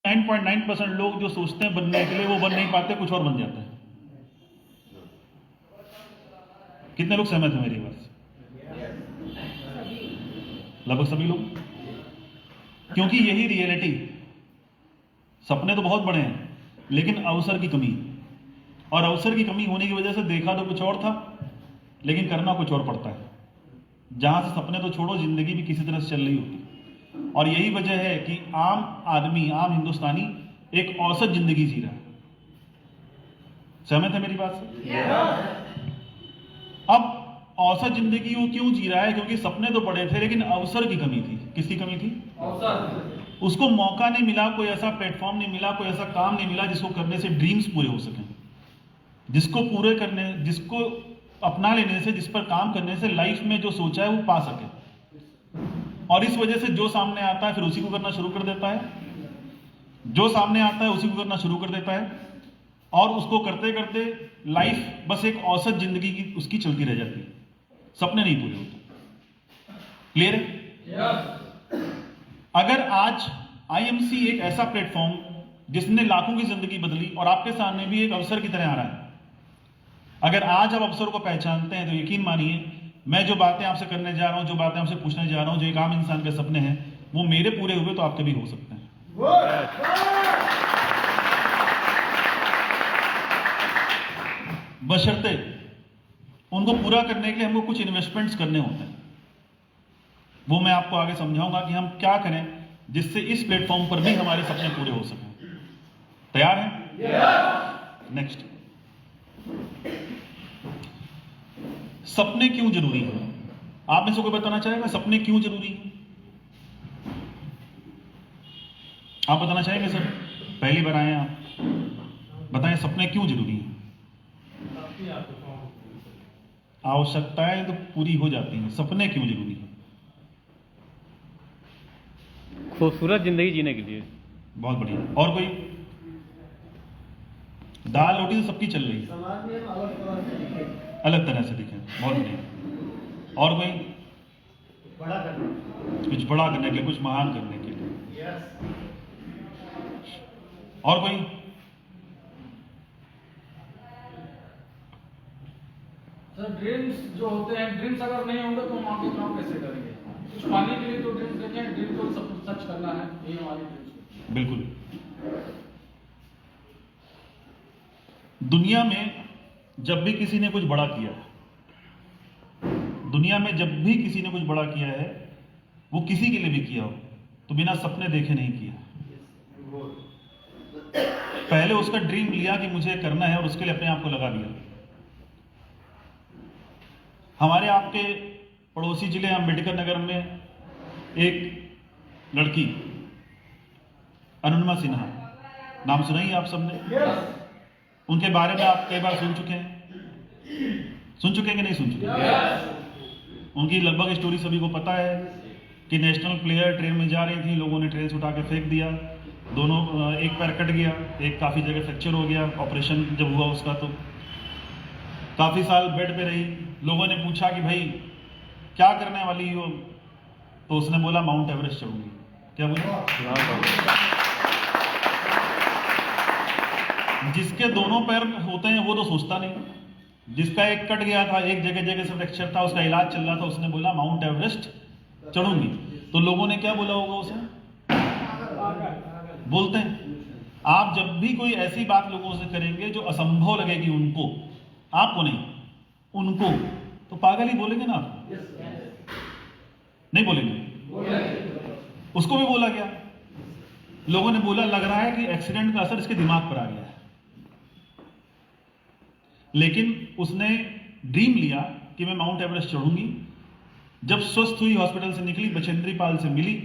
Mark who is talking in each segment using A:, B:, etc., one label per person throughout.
A: 9.9% लोग जो सोचते हैं बनने के लिए वो बन नहीं पाते, कुछ और बन जाते हैं। कितने लोग सहमत हैं मेरी बात से? लगभग सभी लोग, क्योंकि यही रियलिटी। सपने तो बहुत बड़े हैं लेकिन अवसर की कमी, और अवसर की कमी होने की वजह से देखा तो कुछ और था लेकिन करना कुछ और पड़ता है। जहां से सपने तो छोड़ो, जिंदगी भी किसी तरह से चल रही होती। और यही वजह है कि आम आदमी, आम हिंदुस्तानी एक औसत जिंदगी जी रहा है। सहमत है मेरी बात से? अब औसत जिंदगी वो क्यों जी रहा है? क्योंकि सपने तो बड़े थे लेकिन अवसर की कमी थी। किसकी कमी थी? अवसर। उसको मौका नहीं मिला, कोई ऐसा प्लेटफॉर्म नहीं मिला, कोई ऐसा काम नहीं मिला जिसको करने से ड्रीम्स पूरे हो सकें, जिसको अपना लेने से, जिस पर काम करने से लाइफ में जो सोचा है वो पा सके। और इस वजह से जो सामने आता है फिर उसी को करना शुरू कर देता है, जो सामने आता है उसी को करना शुरू कर देता है, और उसको करते करते लाइफ बस एक औसत जिंदगी की उसकी चलती रह जाती है, सपने नहीं पूरे होते। क्लियर है? अगर आज आईएमसी एक ऐसा प्लेटफॉर्म जिसने लाखों की जिंदगी बदली और आपके सामने भी एक अवसर की तरह आ रहा है, अगर आज आप अवसर को पहचानते हैं तो यकीन मानिए, मैं जो बातें आपसे करने जा रहा हूं, जो बातें आपसे पूछने जा रहा हूं, जो एक आम इंसान के सपने हैं, वो मेरे पूरे हुए तो आपके भी हो सकते हैं। बशर्ते उनको पूरा करने के लिए हमको कुछ इन्वेस्टमेंट्स करने होते हैं। वो मैं आपको आगे समझाऊंगा कि हम क्या करें जिससे इस प्लेटफॉर्म पर भी हमारे सपने पूरे हो सकें। तैयार हैं? नेक्स्ट, सपने क्यों जरूरी है? आप में से कोई बताना चाहेगा सपने क्यों जरूरी है? आप बताना चाहेंगे सर? पहली बार आए हैं आप, बताएं सपने क्यों जरूरी है? आवश्यकताएं तो पूरी हो जाती हैं, सपने क्यों जरूरी है?
B: खूबसूरत जिंदगी जीने के लिए।
A: बहुत बढ़िया। और कोई? दाल रोटी तो सबकी चल रही है, अलग तरह से दिखे। बहुत बढ़िया। और कोई? कुछ बड़ा करने के लिए, कुछ महान करने के लिए। और कोई?
C: सर ड्रीम्स जो होते हैं, ड्रीम्स अगर नहीं होंगे तो हम आगे काम कैसे करेंगे? कुछ पाने के लिए तो ड्रीम्स देखें, ड्रीम को सब सच करना है, ये हमारी ड्रीम्स।
A: बिल्कुल। दुनिया में जब भी किसी ने कुछ बड़ा किया, दुनिया में जब भी किसी ने कुछ बड़ा किया है, वो किसी के लिए भी किया हो तो बिना सपने देखे नहीं किया। पहले उसका ड्रीम लिया कि मुझे करना है और उसके लिए अपने आप को लगा दिया। हमारे आपके पड़ोसी जिले अम्बेडकर नगर में एक लड़की अनुन्मा सिन्हा, नाम सुना ही आप सबने? उनके बारे में आप कई बार सुन चुके हैं, सुन चुके हैं कि नहीं सुन चुके? उनकी लगभग स्टोरी सभी को पता है कि नेशनल प्लेयर ट्रेन में जा रही थी, लोगों ने ट्रेन से उठा के फेंक दिया, दोनों, एक पैर कट गया, एक काफ़ी जगह फ्रैक्चर हो गया। ऑपरेशन जब हुआ उसका तो काफ़ी साल बेड पे रही। लोगों ने पूछा कि भाई क्या करने वाली हो, तो उसने बोला माउंट एवरेस्ट चढ़ूंगी। क्या बोला? जिसके दोनों पैर होते हैं वो तो सोचता नहीं, जिसका एक कट गया था, एक जगह जगह से फ्रैक्चर था, उसका इलाज चल रहा था, उसने बोला माउंट एवरेस्ट चढ़ूंगी। तो लोगों ने क्या बोला होगा उसे? बोलते हैं आप जब भी कोई ऐसी बात लोगों से करेंगे जो असंभव लगेगी उनको, आपको नहीं, उनको, तो पागल ही बोलेंगे ना आप? नहीं बोलेंगे? उसको भी बोला गया, लोगों ने बोला लग रहा है कि एक्सीडेंट का असर इसके दिमाग पर आ गया है। लेकिन उसने ड्रीम लिया कि मैं माउंट एवरेस्ट चढ़ूंगी। जब स्वस्थ हुई, हॉस्पिटल से निकली, बचेंद्री पाल से मिली,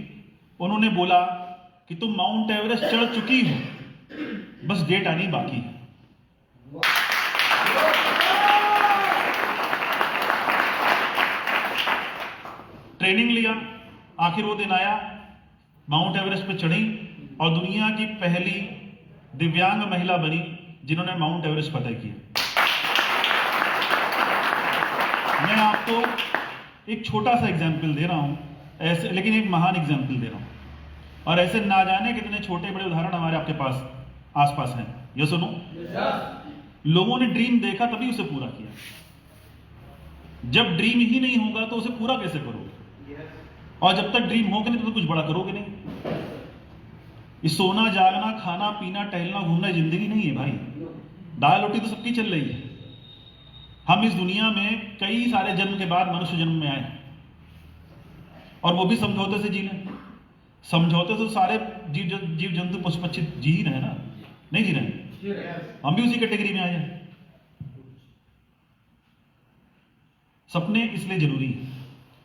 A: उन्होंने बोला कि तुम माउंट एवरेस्ट चढ़ चुकी हो, बस डेट आनी बाकी है। ट्रेनिंग लिया, आखिर वो दिन आया, माउंट एवरेस्ट पे चढ़ी और दुनिया की पहली दिव्यांग महिला बनी जिन्होंने माउंट एवरेस्ट फतह किया। मैं आपको एक छोटा सा एग्जाम्पल दे रहा हूं ऐसे, लेकिन एक महान एग्जाम्पल दे रहा हूं। और ऐसे ना जाने कितने छोटे बड़े उदाहरण हमारे आपके पास आसपास हैं। ये सुनो, लोगों ने ड्रीम देखा तभी उसे पूरा किया। जब ड्रीम ही नहीं होगा तो उसे पूरा कैसे करोगे? और जब तक ड्रीम होगा नहीं तो कुछ बड़ा करोगे नहीं। ये सोना जागना खाना पीना टहलना घूमना जिंदगी नहीं है भाई। दाल रोटी तो सबकी चल रही है। हम इस दुनिया में कई सारे जन्म के बाद मनुष्य जन्म में आए और वो भी समझौते से जी लें। समझौते से सारे जीव जंतु पशु पक्षी जी ही रहे ना, नहीं जी रहे? हम भी उसी कैटेगरी में आए हैं। सपने इसलिए जरूरी है।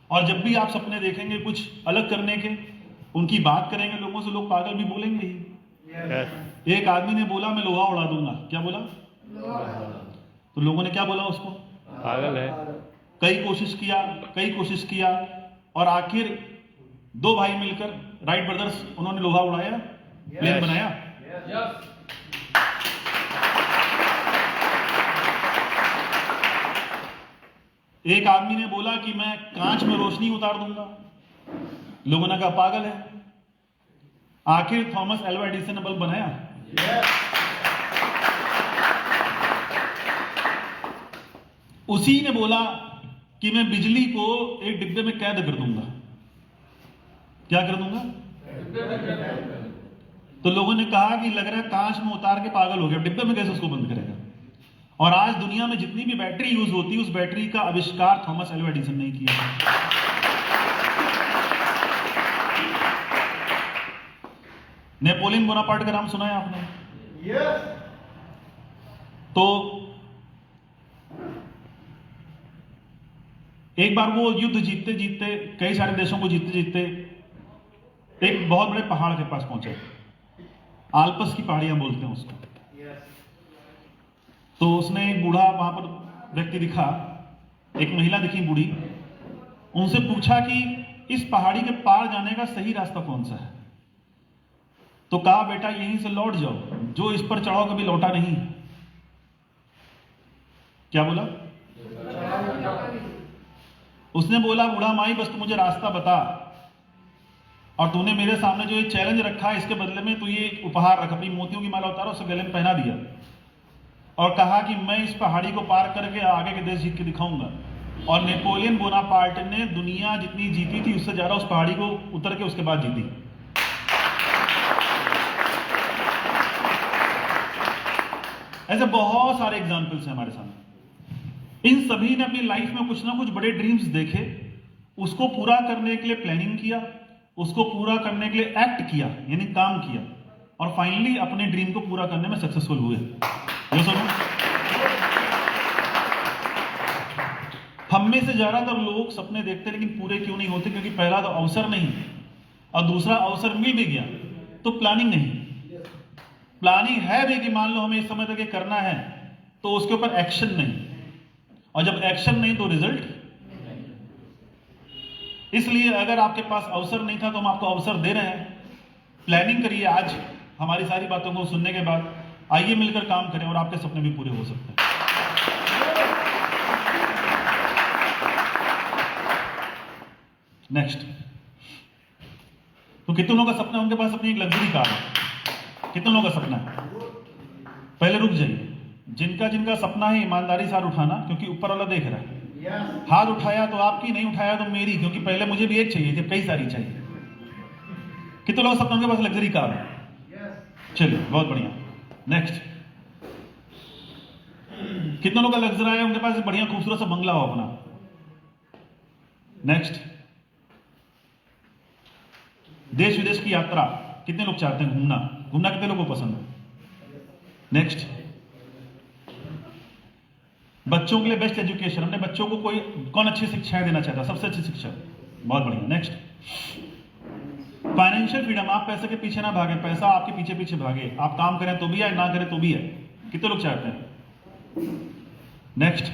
A: और जब भी आप सपने देखेंगे कुछ अलग करने के, उनकी बात करेंगे लोगों से, लोग पागल भी बोलेंगे ही। एक आदमी ने बोला मैं लोहा उड़ा दूंगा। क्या बोला? तो लोगों ने क्या बोला उसको?
B: पागल है।
A: कई कोशिश किया और आखिर दो भाई मिलकर राइट ब्रदर्स उन्होंने लोहा उड़ाया, प्लेन बनाया। एक आदमी ने बोला कि मैं कांच में रोशनी उतार दूंगा। लोगों ने कहा पागल है। आखिर थॉमस एल्वा एडिसन ने बल्ब बनाया। उसी ने बोला कि मैं बिजली को एक डिब्बे में कैद कर दूंगा। क्या कर दूंगा? तो लोगों ने कहा कि लग रहा है कांच में उतार के पागल हो गया, डिब्बे में कैसे उसको बंद करेगा? और आज दुनिया में जितनी भी बैटरी यूज होती है उस बैटरी का आविष्कार थॉमस एल्वा एडिसन ने किया। नेपोलियन बोनापार्ट का नाम सुना है आपने? तो एक बार वो युद्ध जीतते जीतते, कई सारे देशों को जीतते जीतते एक बहुत बड़े पहाड़ के पास पहुंचे। आल्पस की पहाड़ियां बोलते हैं उसको। तो उसने एक बूढ़ा वहां पर व्यक्ति दिखा, एक महिला दिखी बूढ़ी। उनसे पूछा कि इस पहाड़ी के पार जाने का सही रास्ता कौन सा है? तो कहा बेटा यहीं से लौट जाओ, जो इस पर चढ़ाओ कभी लौटा नहीं। क्या बोला? उसने बोला बूढ़ा माई बस तू मुझे रास्ता बता, और तूने मेरे सामने जो ये चैलेंज रखा है इसके बदले में तू ये उपहार रख, अपनी मोतियों की माला उतारा उसे गले में पहना दिया और कहा कि मैं इस पहाड़ी को पार करके आगे के देश जीत के दिखाऊंगा। और नेपोलियन बोनापार्ट ने दुनिया जितनी जीती थी उससे ज्यादा उस पहाड़ी को उतर के उसके बाद जीती। ऐसे बहुत सारे एग्जाम्पल्स हैं हमारे सामने। इन सभी ने अपनी लाइफ में कुछ ना कुछ बड़े ड्रीम्स देखे, उसको पूरा करने के लिए प्लानिंग किया, उसको पूरा करने के लिए एक्ट किया यानी काम किया, और फाइनली अपने ड्रीम को पूरा करने में सक्सेसफुल हुए। ये सुनो, हम में से ज्यादातर लोग सपने देखते लेकिन पूरे क्यों नहीं होते? क्योंकि पहला तो अवसर नहीं, और दूसरा अवसर मिल भी गया तो प्लानिंग नहीं। प्लानिंग है भी कि मान लो हमें इस समय तक ये करना है, तो उसके ऊपर एक्शन नहीं, और जब एक्शन नहीं तो रिजल्ट। इसलिए अगर आपके पास अवसर नहीं था तो हम आपको अवसर दे रहे हैं। प्लानिंग करिए। आज हमारी सारी बातों को सुनने के बाद आइए मिलकर काम करें और आपके सपने भी पूरे हो सकते हैं। नेक्स्ट, तो कितने लोगों का सपना उनके पास अपनी एक लग्जरी कार है? कितने लोगों का सपना है? पहले रुक जाइए। जिनका जिनका सपना है ईमानदारी से हाथ उठाना, क्योंकि ऊपर वाला देख रहा है। हाथ उठाया तो आपकी, नहीं उठाया तो मेरी, क्योंकि पहले मुझे भी एक चाहिए थी, कई सारी चाहिए। कितने लोग सपना उनके पास लग्जरी कार है? चलिए बहुत बढ़िया। नेक्स्ट, कितने लोग का लग्जरी है उनके पास बढ़िया खूबसूरत सा बंगला हो अपना? नेक्स्ट, देश विदेश की यात्रा कितने लोग चाहते हैं? घूमना घूमना कितने लोगों को पसंद है? नेक्स्ट, बच्चों के लिए बेस्ट एजुकेशन, हमने बच्चों को कौन अच्छी शिक्षाएं देना चाहता है? सबसे अच्छी शिक्षा। बहुत बढ़िया। नेक्स्ट, फाइनेंशियल फ्रीडम, आप पैसे के पीछे ना भागे, पैसा आपके पीछे पीछे भागे। आप काम करें तो भी है, ना करें तो भी है। कितने लोग चाहते हैं? नेक्स्ट,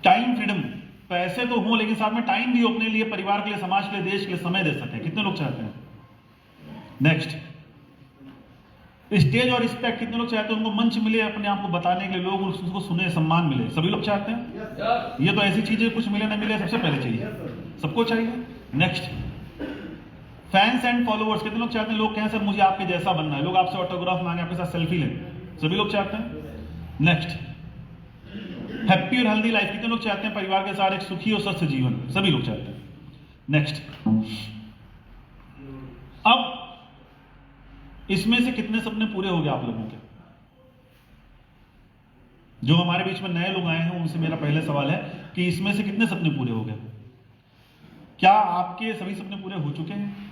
A: टाइम फ्रीडम, पैसे तो हो लेकिन साथ में टाइम भी हो अपने लिए, परिवार के लिए, समाज के लिए, देश के लिए समय दे सके। कितने लोग चाहते हैं? नेक्स्ट, स्टेज और रिस्पेक्ट, कितने लोग चाहते हैं उनको मंच मिले अपने आप को बताने के लिए, लोग उसको सुने, सम्मान मिले? सभी लोग चाहते हैं। ये तो ऐसी चीज है कुछ मिले ना मिले सबसे पहले चाहिए, सबको चाहिए। नेक्स्ट, फैंस एंड फॉलोअर्स, कितने लोग चाहते हैं लोग कहें सर मुझे आपके जैसा बनना है, लोग आपसे ऑटोग्राफ मांगे, आपके साथ सेल्फी लें, सभी लोग चाहते हैं। नेक्स्ट, हैप्पी और हेल्दी लाइफ, कितने लोग चाहते हैं परिवार के साथ एक सुखी और स्वस्थ जीवन, सभी लोग चाहते हैं। नेक्स्ट, अब इसमें से कितने सपने पूरे हो गए आप लोगों के? जो हमारे बीच में नए लोग आए हैं उनसे मेरा पहले सवाल है कि इसमें से कितने सपने पूरे हो गए? क्या आपके सभी सपने पूरे हो चुके हैं?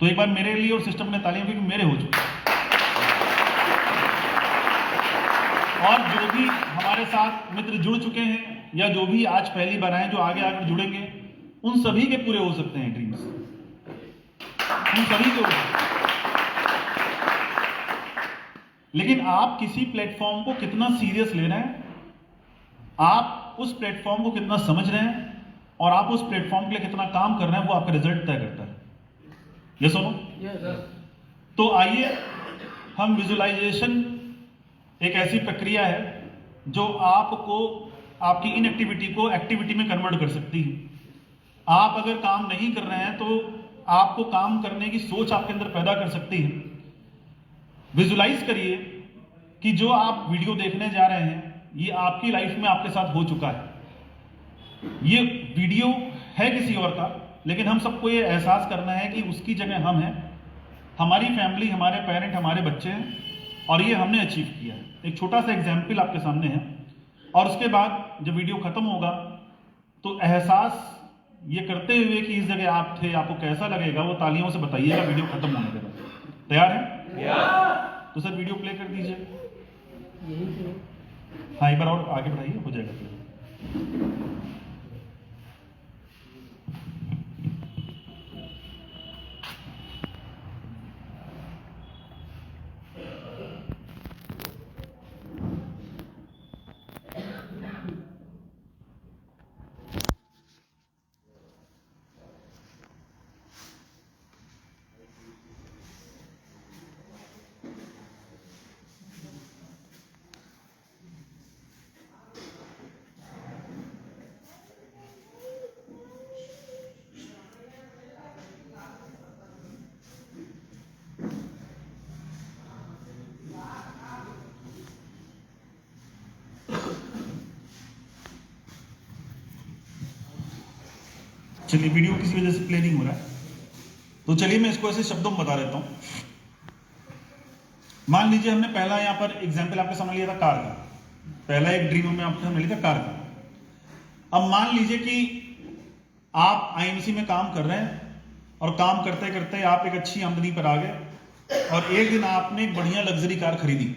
A: तो एक बार मेरे लिए और सिस्टम में तालियां, क्योंकि मेरे हो चुके हैं। और जो भी हमारे साथ मित्र जुड़ चुके हैं या जो भी आज पहली बार आए, जो आगे आकर जुड़ेंगे, उन सभी के पूरे हो सकते हैं ड्रीम्स, उन सभी के हो सकते हैं। लेकिन आप किसी प्लेटफॉर्म को कितना सीरियस ले रहे हैं, आप उस प्लेटफॉर्म को कितना समझ रहे हैं और आप उस प्लेटफॉर्म के लिए कितना काम कर रहे हैं, वो आपका रिजल्ट तय करता है। ये सुनो, तो आइए हम विजुअलाइजेशन एक ऐसी प्रक्रिया है जो आपको आपकी इनएक्टिविटी को एक्टिविटी में कन्वर्ट कर सकती है। आप अगर काम नहीं कर रहे हैं तो आपको काम करने की सोच आपके अंदर पैदा कर सकती है। विजुलाइज करिए कि जो आप वीडियो देखने जा रहे हैं ये आपकी लाइफ में आपके साथ हो चुका है। ये वीडियो है किसी और का, लेकिन हम सबको ये एहसास करना है कि उसकी जगह हम हैं, हमारी फैमिली, हमारे पेरेंट, हमारे बच्चे हैं, और ये हमने अचीव किया है। एक छोटा सा एग्जाम्पल आपके सामने है, और उसके बाद जब वीडियो खत्म होगा तो एहसास ये करते हुए कि इस जगह आप थे, आपको कैसा लगेगा वो तालियों से बताइएगा वीडियो खत्म होने के बाद। तैयार है? तो सर वीडियो प्ले कर दीजिए। हाँ, एक बार और आगे बढ़ाइए, हो जाएगा प्ले। चलिए, वीडियो किसी वजह से प्ले नहीं हो रहा है, तो चलिए मैं इसको ऐसे शब्दों में बता देता हूं। मान लीजिए हमने पहला यहां पर एग्जाम्पल आपके सामने लिया था कार का, पहला एक ड्रीम में आपके सामने लिया था कार का। अब मान लीजिए कि आप आईएमसी में काम कर रहे हैं और काम करते करते आप एक अच्छी आमदनी पर आ गए और एक दिन आपने एक बढ़िया लग्जरी कार खरीदी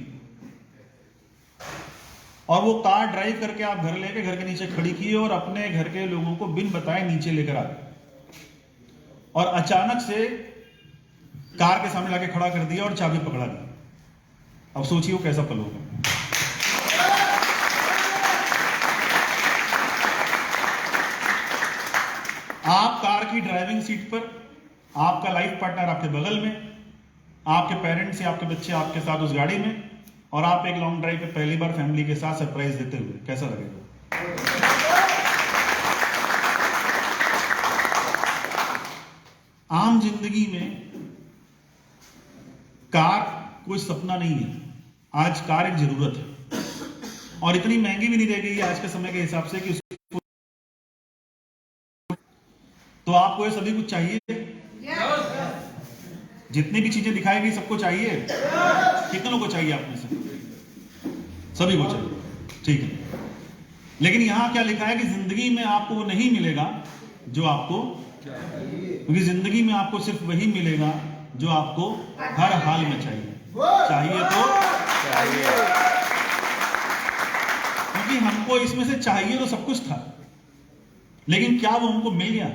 A: और वो कार ड्राइव करके आप घर लेके घर के नीचे खड़ी की और अपने घर के लोगों को बिन बताए नीचे लेकर आ गए और अचानक से कार के सामने लाके खड़ा कर दिया और चाबी पकड़ा दी। अब सोचिए वो कैसा पल होगा। आप कार की ड्राइविंग सीट पर, आपका लाइफ पार्टनर आपके बगल में, आपके पेरेंट्स या आपके बच्चे आपके साथ उस गाड़ी में, और आप एक लॉन्ग ड्राइव पे पहली बार फैमिली के साथ सरप्राइज देते हुए, कैसा लगेगा? आम जिंदगी में कार कोई सपना नहीं है, आज कार एक जरूरत है और इतनी महंगी भी नहीं रह गई आज के समय के हिसाब से कि उसको तो आपको ये सभी कुछ चाहिए। जितनी भी चीजें दिखाई गई सबको चाहिए। कितनों को चाहिए? आप में से सभी को चाहिए, ठीक है। लेकिन यहां क्या लिखा है कि जिंदगी में आपको वो नहीं मिलेगा जो आपको, क्योंकि जिंदगी में आपको सिर्फ वही मिलेगा जो आपको हर हाल में चाहिए। चाहिए तो चाहिए, क्योंकि हमको इसमें से चाहिए तो सब कुछ था, लेकिन क्या वो हमको मिल गया?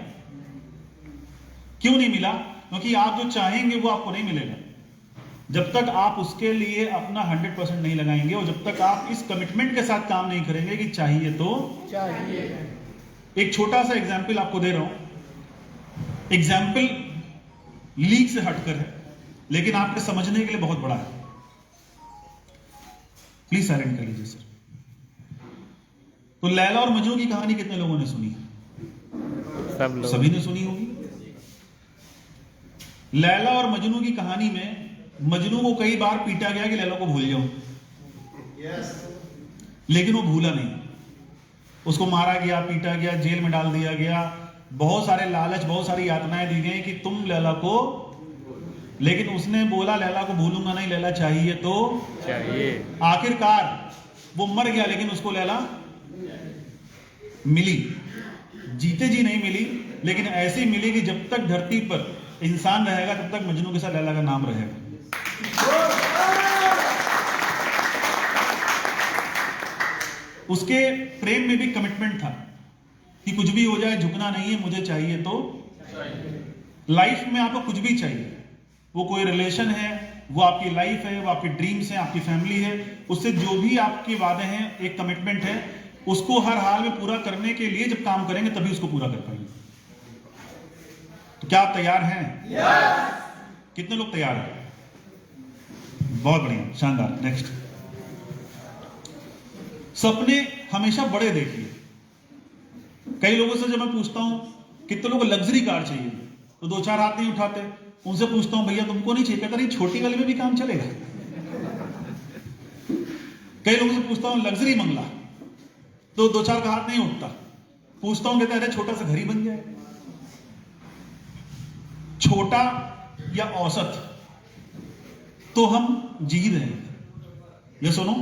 A: क्यों नहीं मिला? क्योंकि आप जो चाहेंगे वो आपको नहीं मिलेगा जब तक आप उसके लिए अपना 100% नहीं लगाएंगे और जब तक आप इस कमिटमेंट के साथ काम नहीं करेंगे कि चाहिए तो चाहिए। एक छोटा सा एग्जाम्पल आपको दे रहा हूं। एग्जाम्पल लीक से हटकर है लेकिन आपके समझने के लिए बहुत बड़ा है। प्लीज साइलेंट कर लीजिए सर। तो लैला और मजनू की कहानी कितने लोगों ने सुनी?
B: सब लोग।
A: सभी ने सुनी होगी। लैला और मजनू की कहानी में मजनू को कई बार पीटा गया कि लैला को भूल जाओ, लेकिन वो भूला नहीं। उसको मारा गया, पीटा गया, जेल में डाल दिया गया, बहुत सारे लालच, बहुत सारी यातनाएं दी गई कि तुम लैला को, लेकिन उसने बोला लैला को भूलूंगा नहीं, लैला चाहिए तो
B: चाहिए।
A: आखिरकार वो मर गया, लेकिन उसको लैला मिली। जीते जी नहीं मिली, लेकिन ऐसी मिली कि जब तक धरती पर इंसान रहेगा तब तक मजनू के साथ लैला का नाम रहेगा। उसके प्रेम में भी कमिटमेंट था कि कुछ भी हो जाए झुकना नहीं है, मुझे चाहिए तो लाइफ में आपको कुछ भी चाहिए, वो कोई रिलेशन है, वो आपकी लाइफ है, वो आपकी ड्रीम्स है, आपकी फैमिली है, उससे जो भी आपके वादे हैं, एक कमिटमेंट है, उसको हर हाल में पूरा करने के लिए जब काम करेंगे तभी उसको पूरा कर पाएंगे। तो क्या आप तैयार हैं? कितने लोग तैयार हैं? बहुत बढ़िया, शानदार। नेक्स्ट, सपने हमेशा बड़े देखिए। कई लोगों से जब मैं पूछता हूं कितने लोगों को लग्जरी कार चाहिए, तो दो चार हाथ नहीं उठाते। उनसे पूछता हूं भैया तुमको नहीं चाहिए, कहता नहीं छोटी गली में भी काम चलेगा। कई लोगों से पूछता हूं लग्जरी बंगला, तो दो चार का हाथ नहीं उठता। पूछता हूं, कहता अरे छोटा सा घर ही बन जाए। छोटा या औसत तो हम जी रहे हैं, ये सुनो,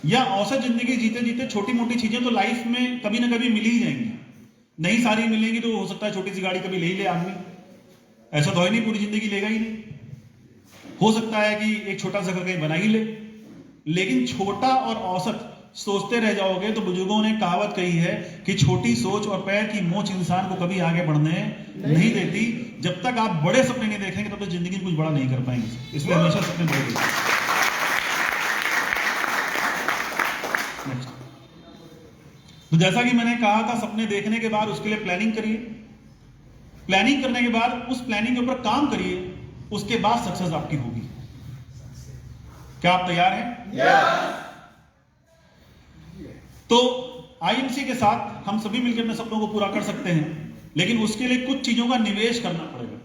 A: या औसत जिंदगी जीते जीते छोटी मोटी चीजें तो लाइफ में कभी ना कभी मिल ही जाएंगी। नहीं सारी मिलेंगी तो हो सकता है छोटी सी गाड़ी कभी ले ही ले आदमी, ऐसा तो है नहीं पूरी जिंदगी लेगा ही नहीं। हो सकता है कि एक छोटा सा घर कहीं बना ही ले, लेकिन छोटा और औसत सोचते रह जाओगे तो बुजुर्गों ने कहावत कही है कि छोटी सोच और पैर की मोच इंसान को कभी आगे बढ़ने नहीं देती। जब तक आप बड़े सपने नहीं देखेंगे तब तक जिंदगी में कुछ बड़ा नहीं कर पाएंगे, इसलिए हमेशा सपने बड़े देखिए। तो जैसा कि मैंने कहा था, सपने देखने के बाद उसके लिए प्लानिंग करिए, प्लानिंग करने के बाद उस प्लानिंग के ऊपर काम करिए, उसके बाद सक्सेस आपकी होगी। क्या आप तैयार हैं? तो आईएमसी के साथ हम सभी मिलकर अपने सपनों को पूरा कर सकते हैं, लेकिन उसके लिए कुछ चीजों का निवेश करना पड़ेगा।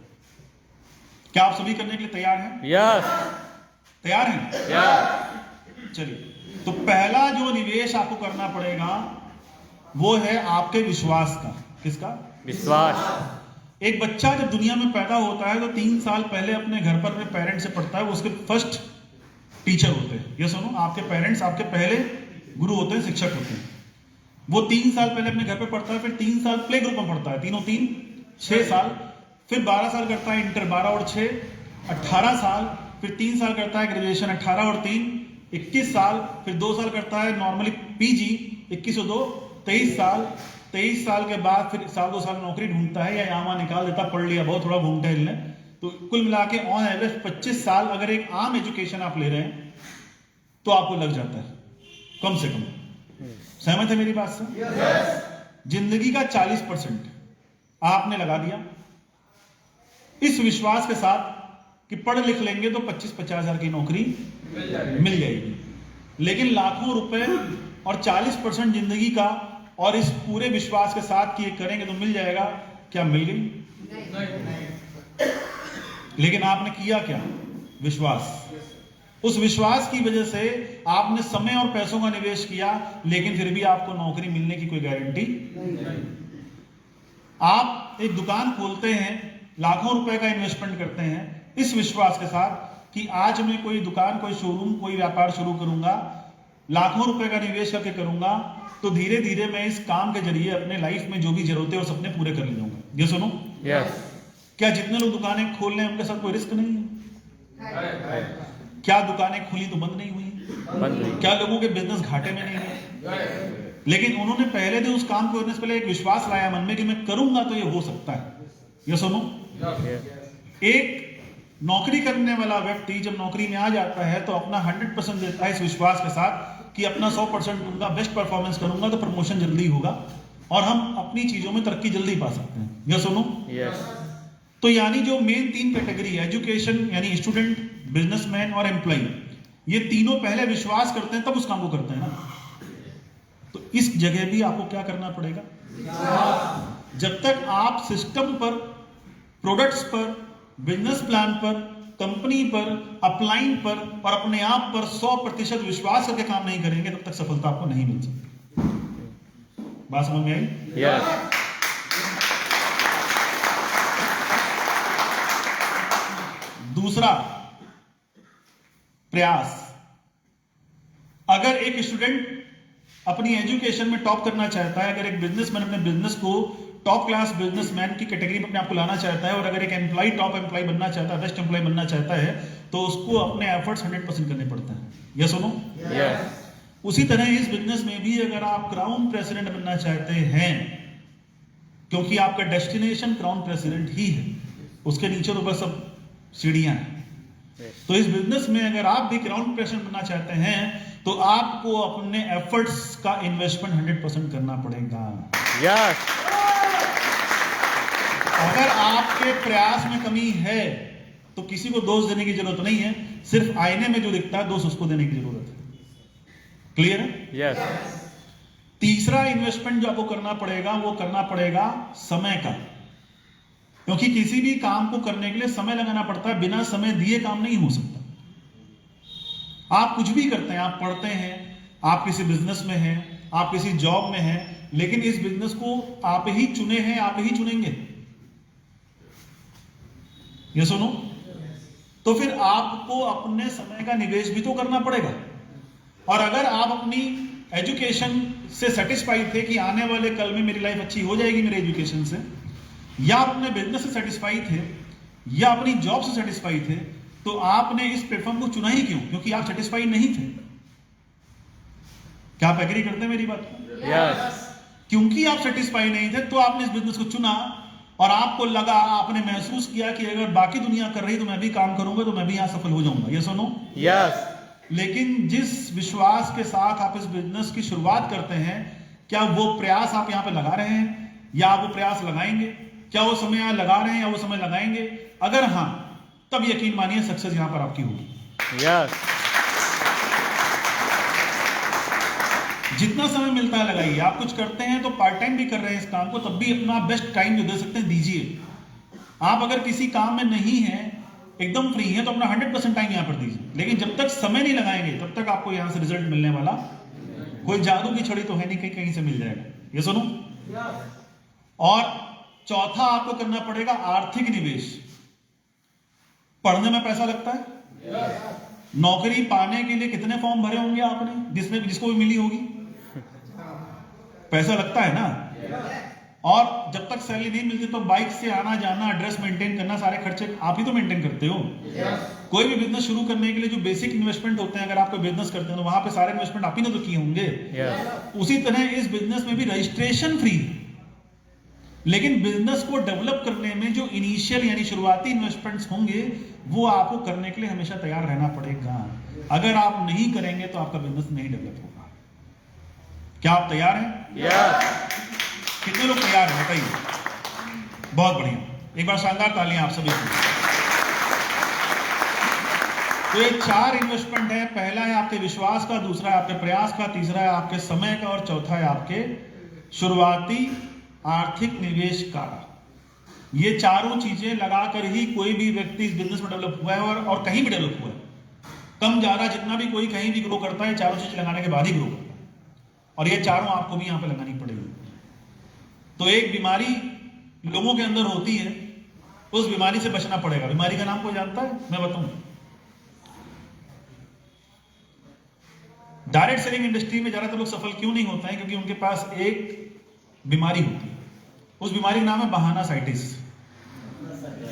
A: क्या आप सभी करने के लिए तैयार हैं?
B: यस।
A: तैयार हैं? यस। चलिए, तो पहला जो निवेश आपको करना पड़ेगा वो है आपके विश्वास का। किसका?
B: विश्वास।
A: एक बच्चा जब दुनिया में पैदा होता है तो 3 साल पहले अपने घर पर अपने पेरेंट्स से पढ़ता है, वो उसके फर्स्ट टीचर होते हैं। ये सुनो, आपके पेरेंट्स आपके पहले गुरु होते हैं, शिक्षक होते हैं। वो 3 साल पहले अपने घर पे पढ़ता है, फिर 3 साल प्ले ग्रुप में पढ़ता है, 3 6 साल, फिर 12 साल करता है इंटर, 12 और 6 18 साल, फिर 3 साल करता है ग्रेजुएशन, 18 और 3 21 साल, फिर 2 साल करता है नॉर्मली पीजी, 21 और 2 23 साल। 23 साल के बाद फिर साल 2 साल नौकरी ढूंढता है या यामा निकाल देता, पढ़ लिया बहुत, थोड़ा घूमते हिलने, तो कुल मिला के ऑन एवरेज 25 साल अगर एक आम एजुकेशन आप ले रहे हैं तो आपको लग जाता है कम से कम। सहमत है मेरी बात से? जिंदगी का 40% आपने लगा दिया इस विश्वास के साथ कि पढ़ लिख लेंगे तो 25-50 हजार की नौकरी मिल जाएगी। लेकिन लाखों रुपए और 40% जिंदगी का, और इस पूरे विश्वास के साथ कि ये करेंगे तो मिल जाएगा, क्या मिल गई? लेकिन आपने किया क्या? विश्वास। उस विश्वास की वजह से आपने समय और पैसों का निवेश किया, लेकिन फिर भी आपको नौकरी मिलने की कोई गारंटी नहीं। आप एक दुकान खोलते हैं, लाखों रुपए का इन्वेस्टमेंट करते हैं इस विश्वास के साथ कि आज मैं कोई दुकान, कोई शोरूम, कोई व्यापार शुरू करूंगा, लाखों रुपए का निवेश करके करूंगा, तो धीरे धीरे मैं इस काम के जरिए अपने लाइफ में जो भी जरूरतें और सपने पूरे कर ले जाऊंगा। ये सुनो, क्या जितने लोग दुकानें खोल रहे हैं उनके साथ कोई रिस्क नहीं है? क्या दुकानें खुली तो बंद नहीं हुई? क्या लोगों के बिजनेस घाटे में नहीं है? लेकिन उन्होंने पहले दिन उस काम को करने से पहले एक विश्वास लाया मन में कि मैं करूंगा तो ये हो सकता है। ये सुनो, एक नौकरी करने वाला व्यक्ति जब नौकरी में आ जाता है तो अपना 100% देता है इस विश्वास के साथ कि अपना 100% दूंगा, बेस्ट परफॉर्मेंस करूंगा तो प्रमोशन जल्दी होगा और हम अपनी चीजों में तरक्की जल्दी पा सकते हैं। ये सुनो, तो यानी जो मेन 3 कैटेगरी है, एजुकेशन यानी स्टूडेंट, बिजनेसमैन और एम्प्लॉय, ये तीनों पहले विश्वास करते हैं तब उस काम को करते हैं ना। तो इस जगह भी आपको क्या करना पड़ेगा? जब तक आप सिस्टम पर, प्रोडक्ट्स पर, बिजनेस प्लान पर, कंपनी पर, अपलाइन पर और अपने आप पर 100% विश्वास करके काम नहीं करेंगे तब तक सफलता आपको नहीं मिल सकती। बात समझ में आई?
B: यस।
A: दूसरा, प्रयास। अगर एक स्टूडेंट अपनी एजुकेशन में टॉप करना चाहता है, अगर एक बिजनेसमैन अपने बिजनेस को टॉप क्लास बिजनेसमैन की कैटेगरी में अपने आप को लाना चाहता है, और अगर एक एम्प्लॉय टॉप एम्प्लॉय बनना चाहता है, बेस्ट एम्प्लॉय बनना चाहता है, तो उसको अपने एफर्ट्स 100% करने पड़ते हैं। यस और नो?
B: यस।
A: उसी तरह इस बिजनेस में भी अगर आप क्राउन प्रेसिडेंट बनना चाहते हैं, क्योंकि आपका डेस्टिनेशन क्राउन प्रेसिडेंट ही है, उसके नीचे तो बस सब सीढ़ियां हैं। तो इस बिजनेस में अगर आप भी क्राउन प्रेसिडेंट बनना चाहते हैं तो आपको अपने एफर्ट्स का इन्वेस्टमेंट 100% करना पड़ेगा।
B: यस।
A: अगर आपके प्रयास में कमी है तो किसी को दोष देने की जरूरत नहीं है, सिर्फ आईने में जो दिखता है दोष उसको देने की जरूरत है। क्लियर है?
B: यस।
A: तीसरा इन्वेस्टमेंट जो आपको करना पड़ेगा वो करना पड़ेगा समय का, क्योंकि किसी भी काम को करने के लिए समय लगाना पड़ता है। बिना समय दिए काम नहीं हो सकता। आप कुछ भी करते हैं, आप पढ़ते हैं, आप किसी बिजनेस में हैं, आप किसी जॉब में हैं, लेकिन इस बिजनेस को आप ही चुने हैं, आप ही चुनेंगे। ये सुनो, तो फिर आपको अपने समय का निवेश भी तो करना पड़ेगा। और अगर आप अपनी एजुकेशन से सेटिस्फाइड थे कि आने वाले कल में मेरी लाइफ अच्छी हो जाएगी मेरे एजुकेशन से, या अपने बिजनेस से सेटिस्फाइड थे, या अपनी जॉब से सेटिस्फाइड थे, तो आपने इस प्लेटफॉर्म को चुना ही क्यों? क्योंकि आप सेटिस्फाइड नहीं थे। क्या आप एग्री करते हैं मेरी बात को?
B: यस।
A: क्योंकि आप सेटिस्फाइड नहीं थे तो आपने इस बिजनेस को चुना, और आपको लगा, आपने महसूस किया कि अगर बाकी दुनिया कर रही तो मैं भी काम करूंगा, तो मैं भी यहां सफल हो जाऊंगा। ये सुनो।
B: यस।
A: लेकिन जिस विश्वास के साथ आप इस बिजनेस की शुरुआत करते हैं, क्या वो प्रयास आप यहां पे लगा रहे हैं, या आप वो प्रयास लगाएंगे? क्या वो समय यहां लगा रहे हैं या वो समय लगाएंगे? अगर हां, तब यकीन मानिए सक्सेस यहां पर आपकी होगी।
B: यस।
A: जितना समय मिलता है लगाइए। आप कुछ करते हैं तो पार्ट टाइम भी कर रहे हैं इस काम को, तब भी अपना बेस्ट टाइम जो दे सकते हैं दीजिए। आप अगर किसी काम में नहीं है, एकदम फ्री है, तो अपना 100% टाइम यहां पर दीजिए। लेकिन जब तक समय नहीं लगाएंगे तब तक आपको यहां से रिजल्ट मिलने वाला कोई जादू की छड़ी तो है नहीं, कहीं कहीं से मिल जाएगा। ये सुनो। और चौथा आपको करना पड़ेगा आर्थिक निवेश। पढ़ने में पैसा लगता है। नौकरी पाने के लिए कितने फॉर्म भरे होंगे आपने, जिसको भी मिली होगी? पैसा लगता है ना। और जब तक सैलरी नहीं मिलती तो बाइक से आना जाना, एड्रेस मेंटेन करना, सारे खर्चे आप ही तो मेंटेन करते हो। कोई भी बिजनेस शुरू करने के लिए जो बेसिक इन्वेस्टमेंट होते हैं, अगर आप कोई बिजनेस करते हैं तो वहां पे सारे इन्वेस्टमेंट आप ही ने तो किए होंगे। उसी तरह इस बिजनेस में भी रजिस्ट्रेशन फ्री, लेकिन बिजनेस को डेवलप करने में जो इनिशियल यानी शुरुआती इन्वेस्टमेंट्स होंगे वो आपको करने के लिए हमेशा तैयार रहना पड़ेगा। अगर आप नहीं करेंगे तो आपका बिजनेस नहीं डेवलप होगा। क्या आप तैयार हैं?
B: यस।
A: कितने लोग तैयार हैं बताइए। बहुत बढ़िया, एक बार शानदार तालियां आप सभी को। तो ये 4 इन्वेस्टमेंट है। पहला है आपके विश्वास का, दूसरा है आपके प्रयास का, तीसरा है आपके समय का, और चौथा है आपके शुरुआती आर्थिक निवेश का। ये चारों चीजें लगाकर ही कोई भी व्यक्ति इस बिजनेस में डेवलप हुआ है, और कहीं भी डेवलप हुआ है। कम ज्यादा जितना भी कोई कहीं भी ग्रो करता है, चारों चीजें लगाने के बाद ही ग्रो करता है। और ये चारों आपको भी यहां पे लगानी पड़ेगी। तो एक बीमारी लोगों के अंदर होती है, उस बीमारी से बचना पड़ेगा। बीमारी का नाम कोई जानता है? मैं बताऊं। डायरेक्ट सेलिंग इंडस्ट्री में ज्यादातर लोग सफल क्यों नहीं होते हैं? क्योंकि उनके पास एक बीमारी होती है, उस बीमारी का नाम है बहाना साइटिस।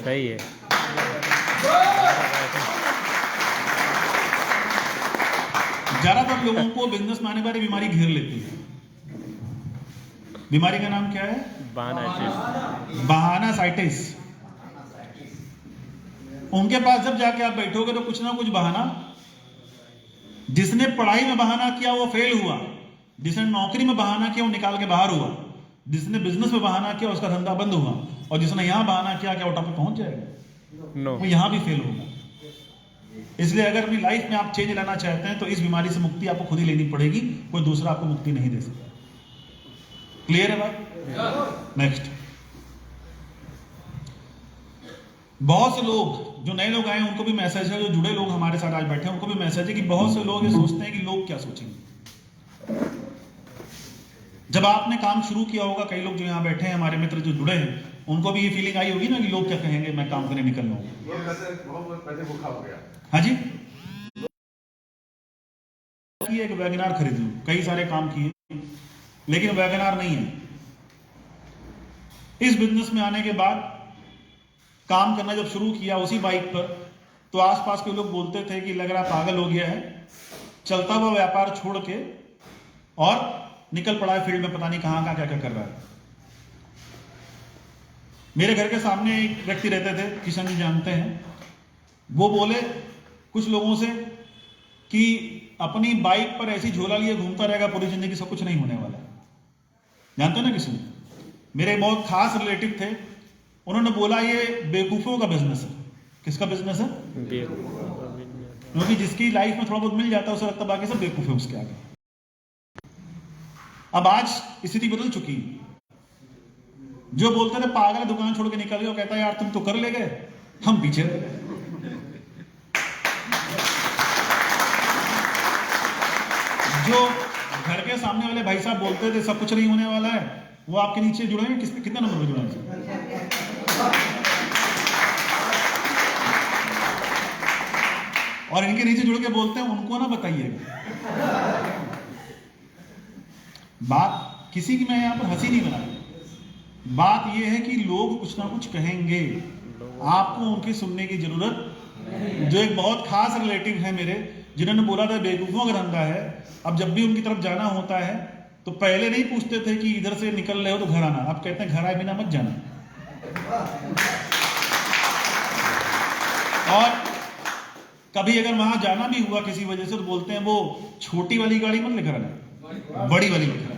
B: सही है।
A: ज्यादातर लोगों को बिजनेस में आने वाली बीमारी घेर लेती है। बीमारी का नाम क्या है? बहाना साइटिस। उनके पास जब जाके आप बैठोगे तो कुछ ना कुछ बहाना। जिसने पढ़ाई में बहाना किया वो फेल हुआ, जिसने नौकरी में बहाना किया वो निकाल के बाहर हुआ, जिसने बिजनेस में बहाना किया उसका धंधा बंद हुआ, और जिसने यहां बहाना किया क्या वो टॉप पे पहुंच जाएगा?
B: नो।
A: वो यहां भी फेल होगा। इसलिए अगर अपनी लाइफ में आप चेंज लाना चाहते हैं तो इस बीमारी से मुक्ति आपको खुद ही लेनी पड़ेगी, कोई दूसरा आपको मुक्ति नहीं दे सकता। क्लियर है बात? नेक्स्ट, बहुत से लोग जो नए लोग आए हैं उनको भी मैसेज है, जो जुड़े लोग हमारे साथ आज बैठे हैं उनको भी मैसेज है कि बहुत से लोग ये सोचते हैं कि लोग क्या सोचेंगे। जब आपने काम शुरू किया होगा, कई लोग जो यहाँ बैठे हैं हमारे मित्र जो जुड़े हैं उनको भी ये फीलिंग आई होगी ना कि लोग क्या कहेंगे, मैं काम करने निकल रहा हूँ। हाँ जी, एक वैगनार खरीद लूं, कई सारे काम किए लेकिन वैगनार नहीं है। इस बिजनेस में आने के बाद काम करना जब शुरू किया उसी बाइक पर, तो आसपास के लोग बोलते थे कि लग रहा पागल हो गया है, चलता हुआ व्यापार छोड़ के और निकल पड़ा है फील्ड में, पता नहीं कहां का क्या क्या कर रहा है। मेरे घर के सामने एक व्यक्ति रहते थे, किशन जी जानते हैं, वो बोले कुछ लोगों से कि अपनी बाइक पर ऐसी झोला लिए घूमता रहेगा पूरी जिंदगी, सब कुछ नहीं होने वाला है। जानते हो ना किशन, मेरे बहुत खास रिलेटिव थे, उन्होंने बोला ये बेवकूफों का बिजनेस है। किसका बिजनेस है? क्योंकि जिसकी लाइफ में थोड़ा बहुत मिल जाता है उसे लगता है बाकी सब बेवकूफ है उसके आगे। अब आज स्थिति बदल चुकी है। जो बोलते थे पागल दुकान छोड़ के निकल गए, वो कहता है यार तुम तो कर ले गए, हम पीछे रह गए। जो घर के सामने वाले भाई साहब बोलते थे सब कुछ नहीं होने वाला है, वो आपके नीचे जुड़े हैं, कितने नंबर में जुड़े हैं? और इनके नीचे जुड़ के बोलते हैं उनको ना बताइएगा। बात किसी की मैं यहां पर हंसी नहीं बना रही, बात यह है कि लोग कुछ ना कुछ कहेंगे, आपको उनकी सुनने की जरूरत। जो एक बहुत खास रिलेटिव है मेरे, जिन्होंने बोला था बेवकूफों का धंधा है, अब जब भी उनकी तरफ जाना होता है तो पहले नहीं पूछते थे कि इधर से निकल रहे हो तो घर आना, अब कहते हैं घर आए बिना मत जाना। और कभी अगर वहां जाना भी हुआ किसी वजह से तो बोलते हैं वो छोटी वाली गाड़ी मत लेकर आना, बड़ी वाली लेकर आना।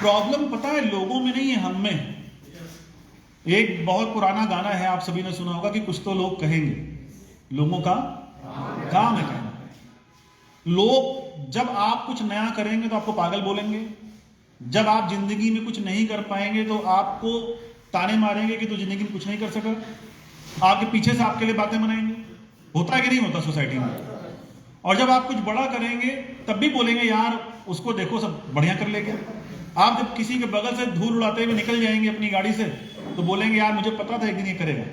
A: प्रॉब्लम पता है लोगों में नहीं है, हम में। एक बहुत पुराना गाना है, आप सभी ने सुना होगा कि कुछ तो लोग कहेंगे, लोगों का काम है कहना। लोग जब आप कुछ नया करेंगे तो आपको पागल बोलेंगे, जब आप जिंदगी में कुछ नहीं कर पाएंगे तो आपको ताने मारेंगे कि तू जिंदगी में कुछ नहीं कर सका, आपके पीछे से आपके लिए बातें बनाएंगे। होता है कि नहीं होता सोसाइटी में? और जब आप कुछ बड़ा करेंगे तब भी बोलेंगे यार उसको देखो सब बढ़िया कर ले गया। आप जब किसी के बगल से धूल उड़ाते हुए निकल जाएंगे अपनी गाड़ी से तो बोलेंगे यार मुझे पता था एक दिन ये करेगा।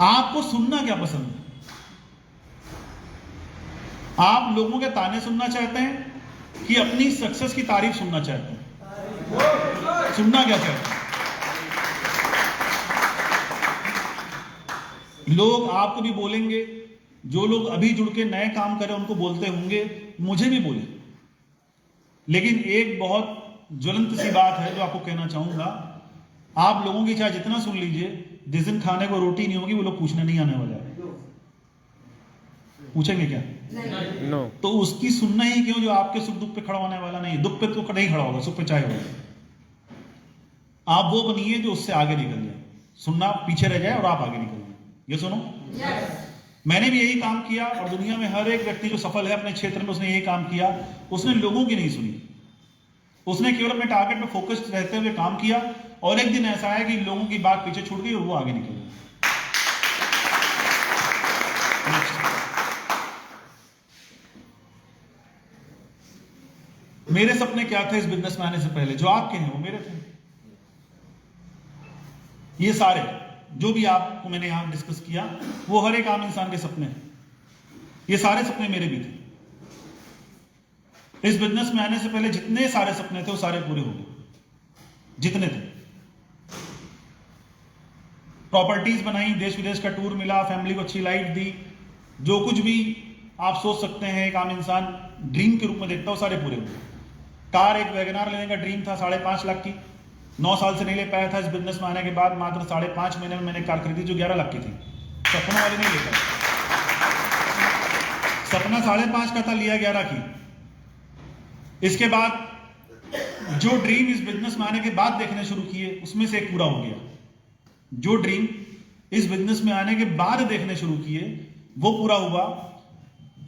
A: आपको सुनना क्या पसंद है? आप लोगों के ताने सुनना चाहते हैं कि अपनी सक्सेस की तारीफ सुनना चाहते हैं? सुनना क्या चाहते हैं? लोग आपको भी बोलेंगे, जो लोग अभी जुड़ के नए काम करें उनको बोलते होंगे, मुझे भी बोले। लेकिन एक बहुत ज्वलंत सी बात है जो आपको कहना चाहूंगा, आप लोगों की चाहे जितना सुन लीजिए, जिस दिन खाने को रोटी नहीं होगी वो लोग पूछने नहीं आने वाले। पूछेंगे क्या?
B: नो।
A: तो उसकी सुनना ही क्यों जो आपके सुख दुख पे खड़ा होने वाला नहीं। दुख पे तो नहीं खड़ा होगा, सुख पे चाहे होगा। आप वो बनिए जो उससे आगे निकल जाए, सुनना पीछे रह जाए और आप आगे निकल जाए। ये सुनो, मैंने भी यही काम किया और दुनिया में हर एक व्यक्ति जो सफल है अपने क्षेत्र में उसने यही काम किया। उसने लोगों की नहीं सुनी, उसने केवल अपने टारगेट में फोकस्ड रहते हुए काम किया। और एक दिन ऐसा है कि लोगों की बात पीछे छूट गई और वो आगे निकल गया। मेरे सपने क्या थे इस बिजनेस में आने से पहले, जो आपके हैं वो मेरे थे। ये सारे जो भी आपको मैंने यहां डिस्कस किया वो हर एक आम इंसान के सपने हैं। ये सारे सपने मेरे भी थे। इस बिजनेस में आने से पहले जितने सारे सपने थे वो सारे पूरे हो गए, जितने थे। प्रॉपर्टीज बनाई, देश विदेश का टूर मिला, फैमिली को अच्छी लाइफ दी, जो कुछ भी आप सोच सकते हैं एक आम इंसान ड्रीम के रूप में देखता हो, सारे पूरे हुए। कार एक वैगनार लेने का ड्रीम था 5.5 लाख की, 9 साल से नहीं ले पाया था। इस बिजनेस में आने के बाद मात्र 5.5 महीने में मैंने कार खरीदी जो 11 लाख की थी। सपना वाले नहीं लेता, सपना 5.5 का था, लिया 11 की। इसके बाद जो ड्रीम इस बिजनेस में आने के बाद देखने शुरू किए उसमें से एक पूरा हो गया। जो ड्रीम इस बिजनेस में आने के बाद देखने शुरू किए वो पूरा हुआ।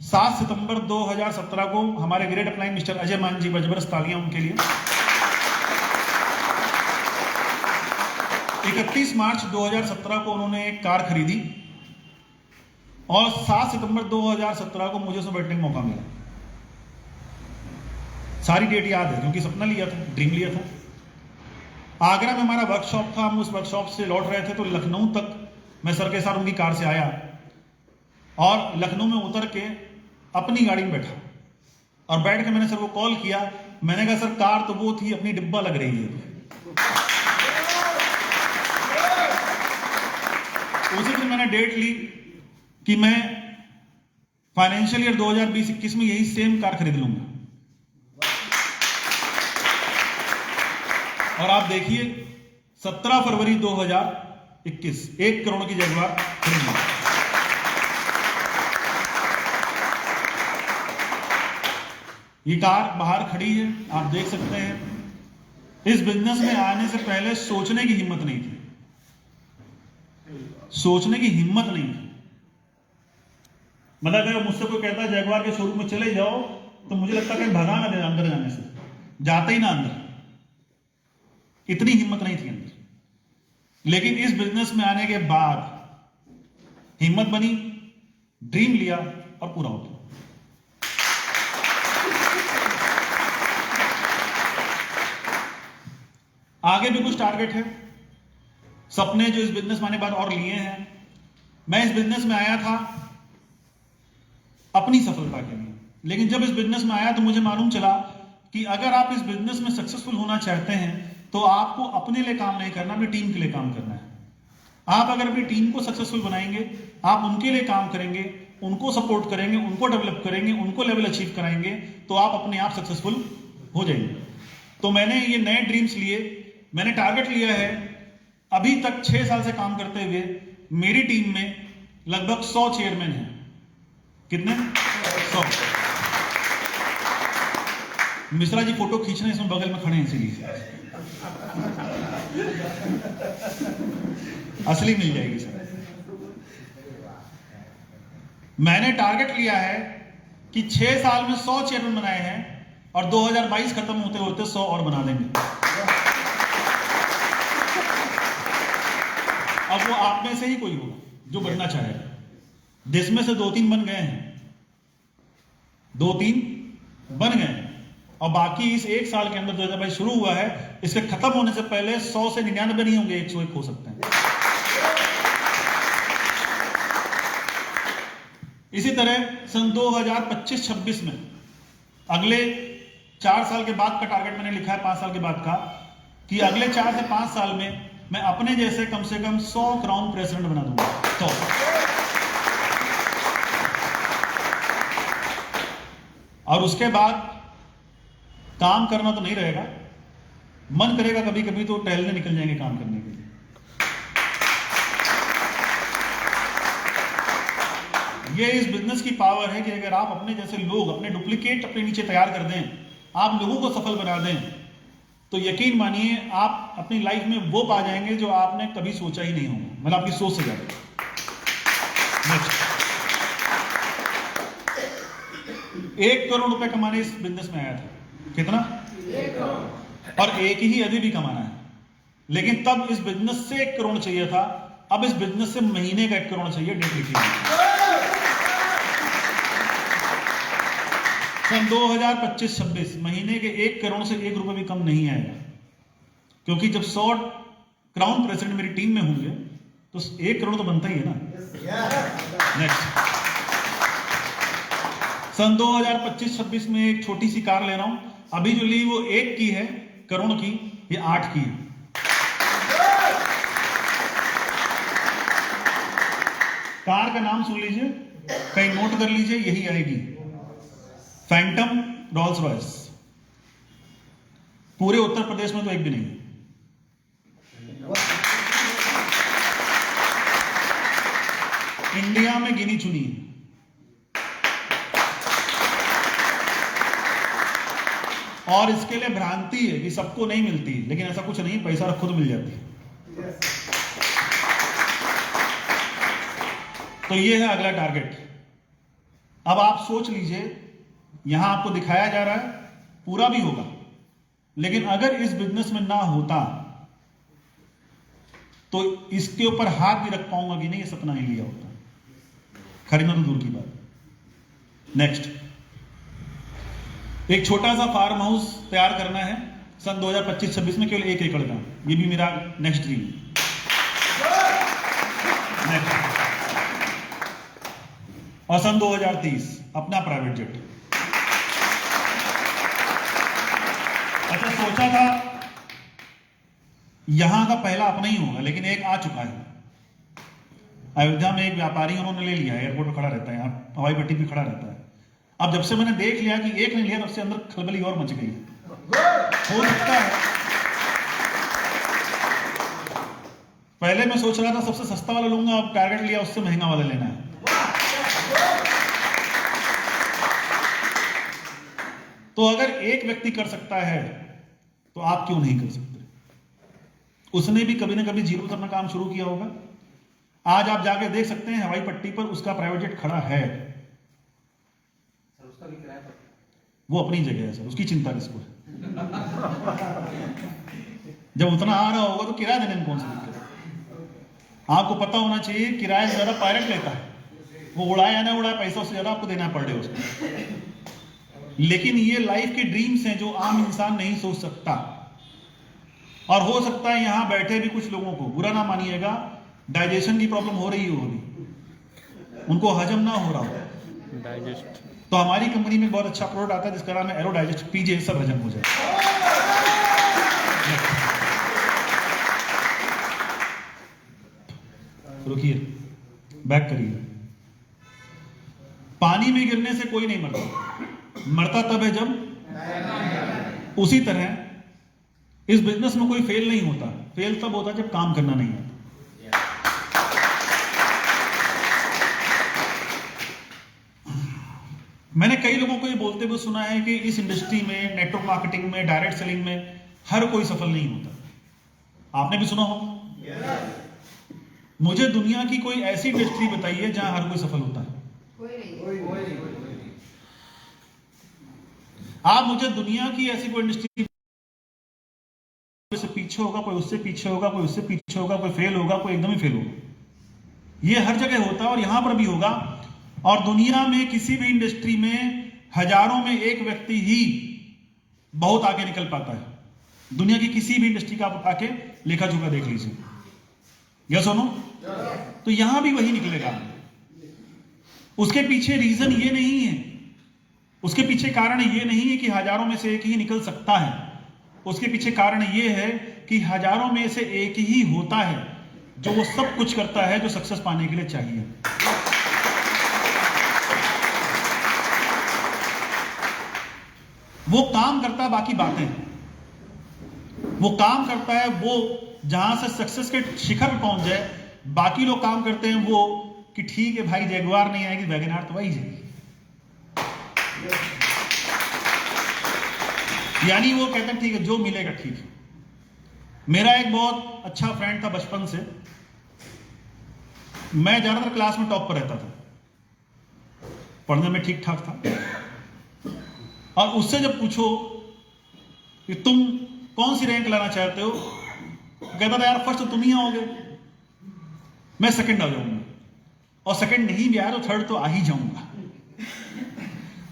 A: 7 सितंबर 2017 को हमारे ग्रेट अपलाइन मिस्टर अजय मान जी, बजबरस तालियां उनके लिए। 31 मार्च 2017 को उन्होंने एक कार खरीदी और 7 सितंबर 2017 को मुझे उसमें बैठने का मौका मिला। सारी डेट याद है क्योंकि सपना लिया था, ड्रीम लिया था। आगरा में हमारा वर्कशॉप था, हम उस वर्कशॉप से लौट रहे थे तो लखनऊ तक मैं सर के साथ उनकी कार से आया और लखनऊ में उतर के अपनी गाड़ी में बैठा और बैठ के मैंने सर को कॉल किया। मैंने कहा सर कार तो वो थी, अपनी डिब्बा लग रही है। उसी दिन मैंने डेट ली कि मैं फाइनेंशियल ईयर 2020-21 में यही सेम कार खरीद लूंगा। और आप देखिए 17 फरवरी 2021 1 करोड़ की जगुआर खरीद ली। ये कार बाहर खड़ी है, आप देख सकते हैं। इस बिजनेस में आने से पहले सोचने की हिम्मत नहीं थी, सोचने की हिम्मत नहीं थी। मतलब अगर मुझसे कोई कहता है जगुआर के शोरूम में चले जाओ तो मुझे लगता है कहीं भगा ना दे अंदर जाने से, जाते ही ना अंदर, इतनी हिम्मत नहीं थी अंदर। लेकिन इस बिजनेस में आने के बाद हिम्मत बनी, ड्रीम लिया और पूरा हो गया। आगे भी कुछ टारगेट है, सपने जो इस बिजनेस में आने के बाद और लिए हैं। मैं इस बिजनेस में आया था अपनी सफलता के लिए, लेकिन जब इस बिजनेस में आया तो मुझे मालूम चला कि अगर आप इस बिजनेस में सक्सेसफुल होना चाहते हैं तो आपको अपने लिए काम नहीं करना, अपनी टीम के लिए काम करना है। आप अगर अपनी टीम को सक्सेसफुल बनाएंगे, आप उनके लिए काम करेंगे, उनको सपोर्ट करेंगे, उनको डेवलप करेंगे, उनको लेवल अचीव कराएंगे तो आप अपने आप सक्सेसफुल हो जाएंगे। तो मैंने ये नए ड्रीम्स लिए, मैंने टारगेट लिया है। अभी तक 6 साल से काम करते हुए मेरी टीम में लगभग 100 चेयरमैन हैं। कितने? 100। मिश्रा जी फोटो खींच रहे हैं, इसमें बगल में खड़े हैं इसीलिए। असली मिल जाएगी सर। मैंने टारगेट लिया है कि 6 साल में 100 चेयरमैन बनाए हैं और 2022 खत्म होते होते 100 और बना देंगे। अब वो आप में से ही कोई होगा जो बनना चाहेगा। जिसमें से 2-3 बन गए हैं, 2-3 बन गए हैं और बाकी इस 1 साल के अंदर 2022 शुरू हुआ है, इसके खत्म होने से पहले 100 से 99 नहीं होंगे, 101 हो सकते हैं। इसी तरह सन 2025-26 में अगले 4 साल के बाद का टारगेट मैंने लिखा है, 5 साल के बाद का, कि अगले 4 से 5 साल में मैं अपने जैसे कम से कम 100 क्राउन प्रेसिडेंट बना दूंगा। तो और उसके बाद काम करना तो नहीं रहेगा, मन करेगा कभी कभी तो टहलने निकल जाएंगे काम करने के लिए। ये इस बिजनेस की पावर है कि अगर आप अपने जैसे लोग, अपने डुप्लीकेट अपने नीचे तैयार कर दें, आप लोगों को सफल बना दें, तो यकीन मानिए आप अपनी लाइफ में वो पा जाएंगे जो आपने कभी सोचा ही नहीं होगा, मतलब आपकी सोच से ज्यादा। 1 करोड़ रुपए कमाने इस बिजनेस में आया था। कितना?
C: 1 करोड़।
A: और एक ही अभी भी कमाना है, लेकिन तब इस बिजनेस से 1 करोड़ चाहिए था, अब इस बिजनेस से महीने का 1 करोड़ चाहिए। डेट लिखी है सन 2025-26 महीने के 1 करोड़ से 1 रुपए भी कम नहीं आएगा, क्योंकि जब 100 क्राउन प्रेसिडेंट मेरी टीम में होंगे तो 1 करोड़ तो बनता ही है ना। नेक्स्ट सन 2025-26 में एक छोटी सी कार ले रहा हूं, अभी जो ली वो 1 की है करोड़ की, ये 8 की है। कार का नाम सुन लीजिए, कहीं नोट कर लीजिए, यही आएगी, फैंटम रॉल्स रॉयस। पूरे उत्तर प्रदेश में तो एक भी नहीं। इंडिया में गिनी चुनी है। और इसके लिए भ्रांति है कि सबको नहीं मिलती, लेकिन ऐसा कुछ नहीं, पैसा रखो तो मिल जाती है। तो ये है अगला टारगेट। अब आप सोच लीजिए, यहां आपको दिखाया जा रहा है, पूरा भी होगा, लेकिन अगर इस बिजनेस में ना होता तो इसके ऊपर हाथ भी रख पाऊंगा कि नहीं, ये सपना नहीं लिया होता। खरीदना तो दूर की बात। नेक्स्ट, एक छोटा सा फार्म हाउस तैयार करना है सन 2025-26 में, केवल 1 एकड़ का। ये भी मेरा नेक्स्ट ड्रीम है। नेक्स्ट, और सन 2030 अपना प्राइवेट जेट। अच्छा, सोचा था यहां का पहला अपना ही होगा, लेकिन एक आ चुका है। अयोध्या में एक व्यापारी उन्होंने ले लिया है, एयरपोर्ट पर खड़ा रहता है, यहाँ हवाई पट्टी पे खड़ा रहता है। अब जब से मैंने देख लिया कि एक नहीं लिया, तब से अंदर खलबली और मच गई है। हो सकता है पहले मैं सोच रहा था सबसे सस्ता वाला लूंगा, अब टारगेट लिया उससे महंगा वाला लेना है। तो अगर एक व्यक्ति कर सकता है तो आप क्यों नहीं कर सकते? उसने भी कभी ना कभी जीरो से अपना काम शुरू किया होगा। आज आप जाके देख सकते हैं हवाई पट्टी पर उसका प्राइवेट जेट खड़ा है।
C: उसका भी किराया पर
A: वो अपनी जगह है सर, उसकी चिंता किसको है? जब उतना आ रहा होगा तो किराया देने में कौन सी दिक्कत है? आपको पता होना चाहिए किराया से ज्यादा पायलट लेता है। वो उड़ाए या ना उड़ाए, पैसा उससे ज्यादा आपको देना पड़ रहा है उसको। लेकिन ये लाइफ के ड्रीम्स हैं जो आम इंसान नहीं सोच सकता। और हो सकता है यहां बैठे भी कुछ लोगों को, बुरा ना मानिएगा, डाइजेशन की प्रॉब्लम हो रही होगी, उनको हजम ना हो रहा हो।
B: डाइजेस्ट।
A: तो हमारी कंपनी में बहुत अच्छा प्रोडक्ट आता है जिसका नाम है एरो डाइजेस्ट। पीजिए, सब हजम हो जाए। रुकिए, बैक करिए। पानी में गिरने से कोई नहीं मरता, मरता तब है जब। उसी तरह इस बिजनेस में कोई फेल नहीं होता, फेल तब होता जब काम करना नहीं आता। मैंने कई लोगों को ये बोलते हुए सुना है कि इस इंडस्ट्री में, नेटवर्क मार्केटिंग में, डायरेक्ट सेलिंग में हर कोई सफल नहीं होता। आपने भी सुना होगा। मुझे दुनिया की कोई ऐसी इंडस्ट्री बताइए जहां हर कोई सफल होता है। आप मुझे दुनिया की ऐसी कोई इंडस्ट्री से पीछे होगा, कोई उससे पीछे होगा, कोई उससे पीछे होगा, कोई फेल होगा, कोई एकदम ही फेल होगा। ये हर जगह होता है और यहां पर भी होगा। और दुनिया में किसी भी इंडस्ट्री में हजारों में एक व्यक्ति ही बहुत आगे निकल पाता है। दुनिया की किसी भी इंडस्ट्री का आप आके लेखा जोखा देख लीजिए। यस और नो? तो यहां भी वही निकलेगा। उसके पीछे रीजन ये नहीं है, उसके पीछे कारण ये नहीं है कि हजारों में से एक ही निकल सकता है। उसके पीछे कारण ये है कि हजारों में से एक ही होता है जो वो सब कुछ करता है जो सक्सेस पाने के लिए चाहिए। वो काम करता है, बाकी बातें। वो काम करता है, वो जहां से सक्सेस के शिखर पर पहुंच जाए। बाकी लोग काम करते हैं वो कि ठीक है भाई, जैगुआर नहीं आएगी, वैगनआर तो वही जाएगी। यानी वो कहते हैं ठीक है, जो मिलेगा ठीक है। मेरा एक बहुत अच्छा फ्रेंड था बचपन से। मैं ज्यादातर क्लास में टॉप पर रहता था, पढ़ने में ठीक ठाक था। और उससे जब पूछो कि तुम कौन सी रैंक लाना चाहते हो, कहता था यार फर्स्ट तो तुम ही आओगे, मैं सेकंड आ जाऊंगा, और सेकंड नहीं भी आया तो थर्ड तो आ ही जाऊंगा।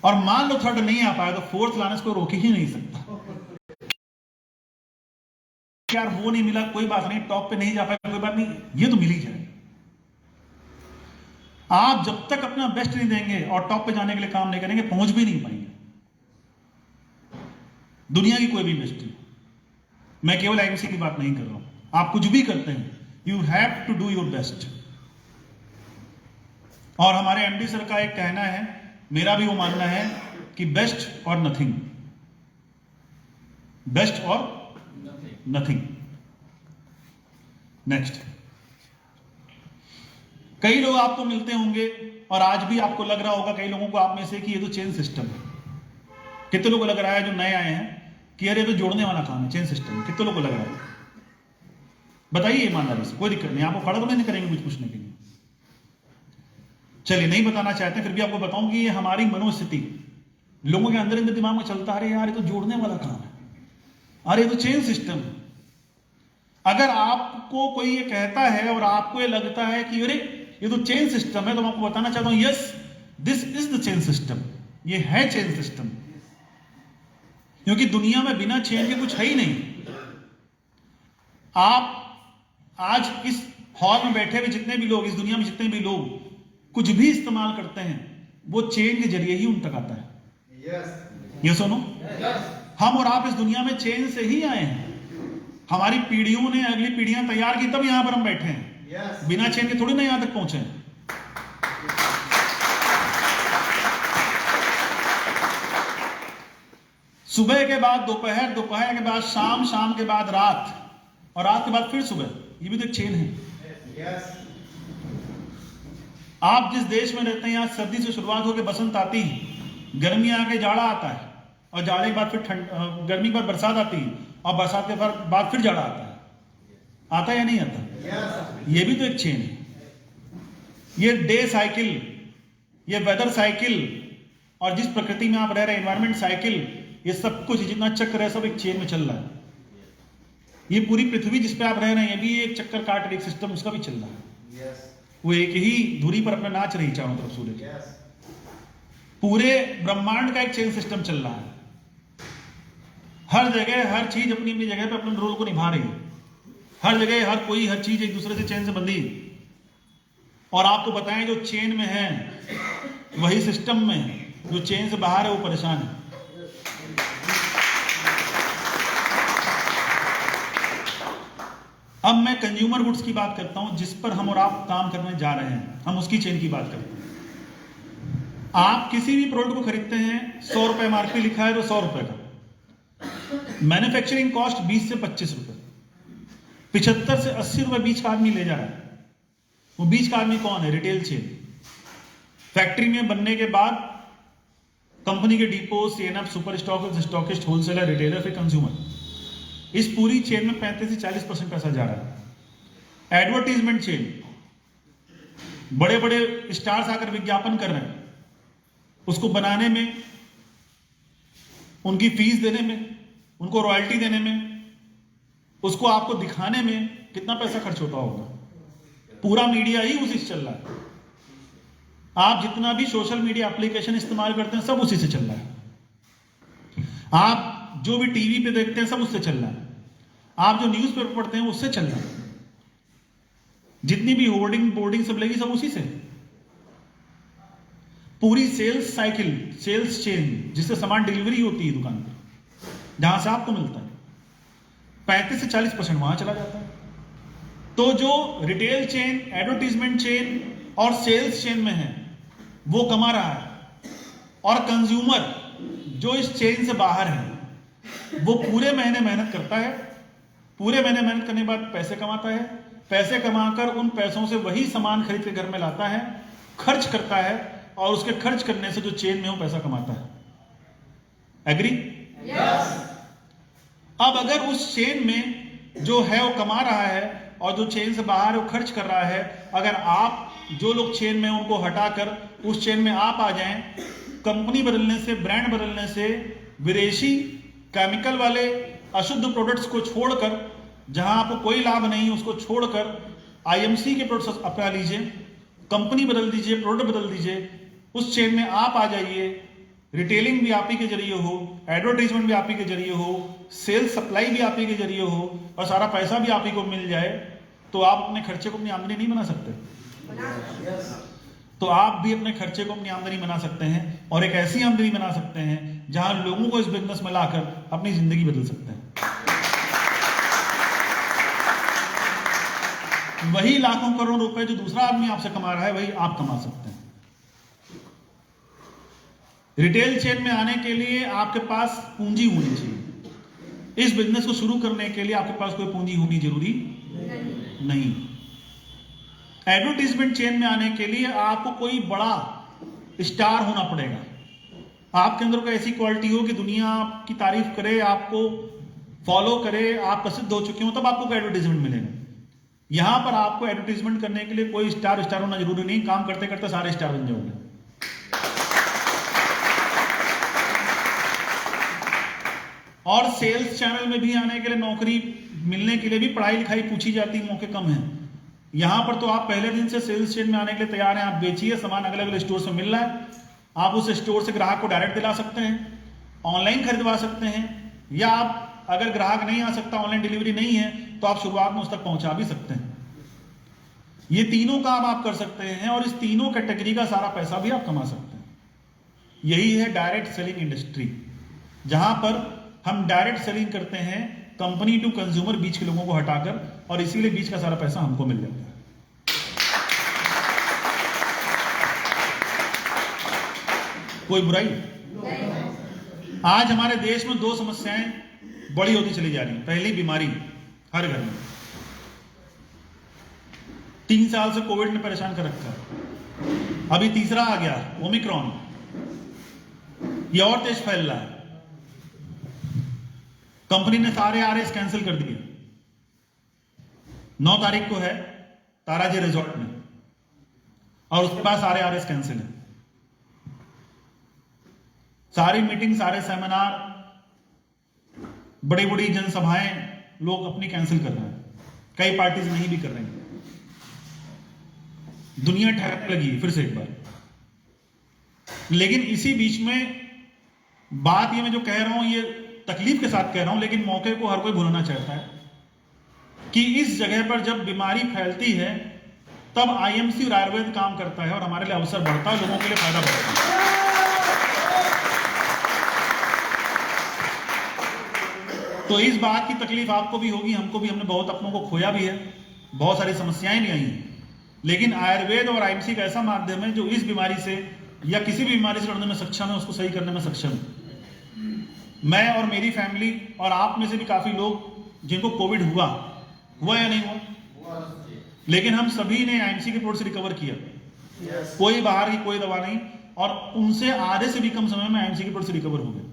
A: और मान लो थर्ड नहीं आ पाया तो फोर्थ लाने से कोई रोक ही नहीं सकता। यार वो नहीं मिला, कोई बात नहीं, टॉप पे नहीं जा पाया, कोई बात नहीं, ये तो मिल ही जाए। आप जब तक अपना बेस्ट नहीं देंगे और टॉप पे जाने के लिए काम नहीं करेंगे, पहुंच भी नहीं पाएंगे। दुनिया की कोई भी इंडस्ट्री, मैं केवल आईएमसी की बात नहीं कर रहा हूं, आप कुछ भी करते हैं, you have to do your best. और हमारे एमडी सर का एक कहना है, मेरा भी वो मानना है कि बेस्ट और नथिंग, बेस्ट और नथिंग। नेक्स्ट, कई लोग आपको मिलते होंगे और आज भी आपको लग रहा होगा, कई लोगों को आप में से, कि ये तो चेन सिस्टम है। कितने लोगों को लग रहा है जो नए आए हैं कि यार ये तो जोड़ने वाला काम है, चेन सिस्टम? कितने लोगों को लग रहा है? बताइए ईमानदारी से, कोई दिक्कत नहीं, आपको खड़ा तो नहीं करेंगे कुछ पूछने के लिए। चलिए, नहीं बताना चाहते फिर भी आपको बताऊं कि ये हमारी मनोस्थिति, लोगों के अंदर दिमाग में चलता है, अरे यार ये तो जोड़ने वाला काम है, अरे ये तो चेन सिस्टम है। अगर आपको कोई ये कहता है और आपको ये लगता है कि अरे ये तो चेन सिस्टम है, तो मैं आपको बताना चाहता हूं yes, this is the chain system. ये है चेन सिस्टम, क्योंकि दुनिया में बिना चेन के कुछ है ही नहीं। आप आज इस हॉल में बैठे हुए जितने भी लोग, इस दुनिया में जितने भी लोग कुछ भी इस्तेमाल करते हैं, वो चेन के जरिए ही उन तक आता है। ये सुनो, हम और आप इस दुनिया में चेन से ही आए हैं। हमारी पीढ़ियों ने अगली पीढ़ियां तैयार की, तब यहां पर हम बैठे हैं। बिना चेन के थोड़ी ना यहां तक पहुंचे हैं। सुबह के बाद दोपहर, दोपहर के बाद शाम, शाम के बाद रात, और रात के बाद फिर सुबह, ये भी तो एक चेन है। आप जिस देश में रहते हैं, यहां सर्दी से शुरुआत होकर बसंत आती है, गर्मी आके जाड़ा आता है, और जाड़े के बाद फिर गर्मी के बाद बरसात आती है, और बरसात के बाद फिर जाड़ा आता है। आता है या नहीं आता? ये भी तो एक चेन है। ये डे साइकिल, ये वेदर साइकिल, और जिस प्रकृति में आप रह रहे हैं, एनवायरमेंट साइकिल, ये सब कुछ जितना चक्र है सब एक चेन में चल रहा है। ये पूरी पृथ्वी जिस पे आप रह रहे हैं, ये भी एक चक्कर काट रही, एक सिस्टम उसका भी चल रहा है। वो एक ही धुरी पर अपना नाच रही चारों तरफ सूर्य के। पूरे ब्रह्मांड का एक चेन सिस्टम चल रहा है। हर जगह हर चीज अपनी अपनी जगह पे अपने रोल को निभा रही है। हर जगह हर कोई हर चीज एक दूसरे से चेन से बंधी। और आपको बताएं, जो चेन में है वही सिस्टम में है, जो चेन से बाहर है वो परेशान है। अब मैं कंज्यूमर गुड्स की बात करता हूं, जिस पर हम और आप काम करने जा रहे हैं। हम उसकी चेन की बात करते हैं। आप किसी भी प्रोडक्ट को खरीदते हैं, 100 रुपए एमआरपी लिखा है तो 100 रुपए का, मैन्युफैक्चरिंग कॉस्ट 20 से 25 रुपए, 75 से 80 रुपए बीच का आदमी ले जा रहा है। वो बीच का आदमी कौन है? Retail chain. फैक्ट्री में बनने के बाद कंपनी के depot, CNF, super stockist, wholesaler, retailer, फिर कंज्यूमर। इस पूरी चेन में 35 से 40% पैसा जा रहा है। एडवर्टीजमेंट चेन, बड़े बड़े स्टार्स आकर विज्ञापन कर रहे हैं, उसको बनाने में, उनकी फीस देने में, उनको रॉयल्टी देने में, उसको आपको दिखाने में कितना पैसा खर्च होता होगा। पूरा मीडिया ही उसी से चल रहा है। आप जितना भी सोशल मीडिया एप्लीकेशन इस्तेमाल करते हैं, सब उसी से चल रहा है। आप जो भी टीवी पे देखते हैं, सब उससे चल रहा है। आप जो न्यूज़पेपर पढ़ते हैं, उससे चल रहा है। जितनी भी होर्डिंग बोर्डिंग सब लगी, सब उसी से। पूरी सेल्स साइकिल, सेल्स चेन, जिससे सामान डिलीवरी होती है दुकान पर, जहां से आपको मिलता है, 35 से 40% वहां चला जाता है। तो जो रिटेल चेन, एडवर्टीजमेंट चेन और सेल्स चेन में है, वो कमा रहा है। और कंज्यूमर जो इस चेन से बाहर है, वो पूरे महीने मेहनत करता है। पूरे महीने मेहनत करने के बाद पैसे कमाता है। पैसे कमाकर उन पैसों से वही सामान खरीद के घर में लाता है, खर्च करता है, और उसके खर्च करने से जो चेन में वो पैसा कमाता है। एग्री?
D: Yes.
A: अब अगर उस चेन में जो है वो कमा रहा है, और जो चेन से बाहर है वो खर्च कर रहा है, अगर आप जो लोग चेन में उनको हटाकर उस चेन में आप आ जाएं, कंपनी बदलने से, ब्रांड बदलने से, विदेशी केमिकल वाले अशुद्ध प्रोडक्ट्स को छोड़कर, जहां आपको कोई लाभ नहीं, उसको छोड़कर आईएमसी के प्रोडक्ट्स अपना लीजिए, कंपनी बदल दीजिए, प्रोडक्ट बदल दीजिए, उस चेन में आप आ जाइए। रिटेलिंग भी आप ही के जरिए हो, एडवर्टाइजमेंट भी आप ही के जरिए हो, सेल्स सप्लाई भी आप ही के जरिए हो, और सारा पैसा भी आप ही को मिल जाए, तो आप अपने खर्चे को अपनी आमदनी नहीं बना सकते? तो आप भी अपने खर्चे को अपनी आमदनी बना सकते हैं, और एक ऐसी आमदनी बना सकते हैं जहां लोगों को इस बिजनेस में लाकर अपनी जिंदगी बदल सकते हैं। वही लाखों करोड़ रुपए जो दूसरा आदमी आपसे कमा रहा है, वही आप कमा सकते हैं। रिटेल चेन में आने के लिए आपके पास पूंजी होनी चाहिए। इस बिजनेस को शुरू करने के लिए आपके पास कोई पूंजी होनी जरूरी नहीं। एडवर्टीजमेंट चेन में आने के लिए आपको कोई बड़ा स्टार होना पड़ेगा। आपके अंदर कोई ऐसी क्वालिटी हो कि दुनिया आपकी तारीफ करे, आपको फॉलो करे, आप प्रसिद्ध हो चुके हो, तब आपको एडवर्टीजमेंट मिलेगा। यहां पर आपको एडवर्टीजमेंट करने के लिए कोई स्टार होना जरूरी नहीं। काम करते करते सारे स्टार बन जाओगे। और सेल्स चैनल में भी आने के लिए, नौकरी मिलने के लिए भी पढ़ाई लिखाई पूछी जाती है, मौके कम हैं। यहां पर तो आप पहले दिन से सेल्स चेन में आने के लिए तैयार हैं। आप बेचिए, सामान अलग अलग स्टोर से मिल रहा है, आप उस स्टोर से ग्राहक को डायरेक्ट दिला सकते हैं, ऑनलाइन खरीदवा सकते हैं, या आप अगर ग्राहक नहीं आ सकता, ऑनलाइन डिलीवरी नहीं है, तो आप शुरुआत में उस तक पहुंचा भी सकते हैं। ये तीनों काम आप कर सकते हैं और इस तीनों कैटेगरी का सारा पैसा भी आप कमा सकते हैं। यही है डायरेक्ट सेलिंग इंडस्ट्री, जहां पर हम डायरेक्ट सेलिंग करते हैं कंपनी टू कंज्यूमर, बीच के लोगों को हटाकर, और इसीलिए बीच का सारा पैसा हमको मिल जाता है। कोई बुराई? आज हमारे देश में दो समस्याएं बड़ी होती चली जा रही हैं। पहली, बीमारी हर घर में, 3 साल से कोविड ने परेशान कर रखा है, अभी तीसरा आ गया ओमिक्रॉन, ये और तेज फैल रहा है। कंपनी ने सारे आरएस कैंसिल कर दिए। 9 तारीख को है ताराजी रिजॉर्ट में, और उसके बाद सारे आरएस कैंसिल है। सारी मीटिंग, सारे सेमिनार, बड़ी बड़ी जनसभाएं लोग अपनी कैंसिल कर रहे हैं, कई पार्टीज नहीं भी कर रही हैं। दुनिया ठहरने लगी है फिर से एक बार। लेकिन इसी बीच में बात ये मैं जो कह रहा हूं, ये तकलीफ के साथ कह रहा हूं, लेकिन मौके को हर कोई भुलाना चाहता है कि इस जगह पर जब बीमारी फैलती है तब आईएमसी और आयुर्वेद काम करता है और हमारे लिए अवसर बढ़ता है, लोगों के लिए फायदा बढ़ता है। तो इस बात की तकलीफ आपको भी होगी, हमको भी, हमने बहुत अपनों को खोया भी है, बहुत सारी समस्याएं भी आई हैं। लेकिन आयुर्वेद और आईएमसी का ऐसा माध्यम है जो इस बीमारी से या किसी भी बीमारी से लड़ने में सक्षम है, उसको सही करने में सक्षम है। मैं और मेरी फैमिली और आप में से भी काफी लोग जिनको कोविड हुआ या नहीं हुआ, लेकिन हम सभी ने आईएमसी के प्रोडक्ट से रिकवर किया। कोई बाहर की कोई दवा नहीं, और उनसे आधे से भी कम समय में आईएमसी के प्रोडक्ट से रिकवर हो गए।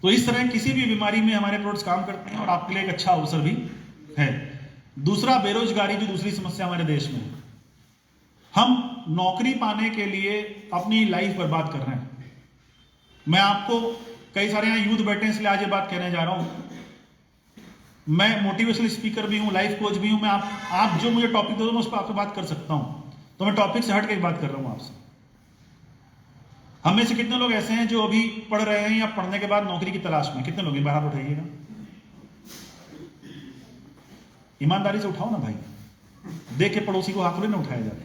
A: तो इस तरह किसी भी बीमारी में हमारे प्रोडक्ट्स काम करते हैं और आपके लिए एक अच्छा अवसर भी है। दूसरा, बेरोजगारी, जो दूसरी समस्या हमारे देश में है। हम नौकरी पाने के लिए अपनी लाइफ बर्बाद कर रहे हैं। मैं आपको, कई सारे यहाँ यूथ बैठे हैं इसलिए आज ये बात कहने जा रहा हूं। मैं मोटिवेशनल स्पीकर भी हूं, लाइफ कोच भी हूं। मैं आप जो मुझे टॉपिक दो मैं उस पर आपसे बात कर सकता हूं। तो मैं टॉपिक से हट के बात कर रहा हूं आपसे। हम में से कितने लोग ऐसे हैं जो अभी पढ़ रहे हैं या पढ़ने के बाद नौकरी की तलाश में? कितने लोग? बाहर उठाइएगा, ईमानदारी से उठाओ ना भाई, देख के पड़ोसी को हाथ नहीं उठाया जाता।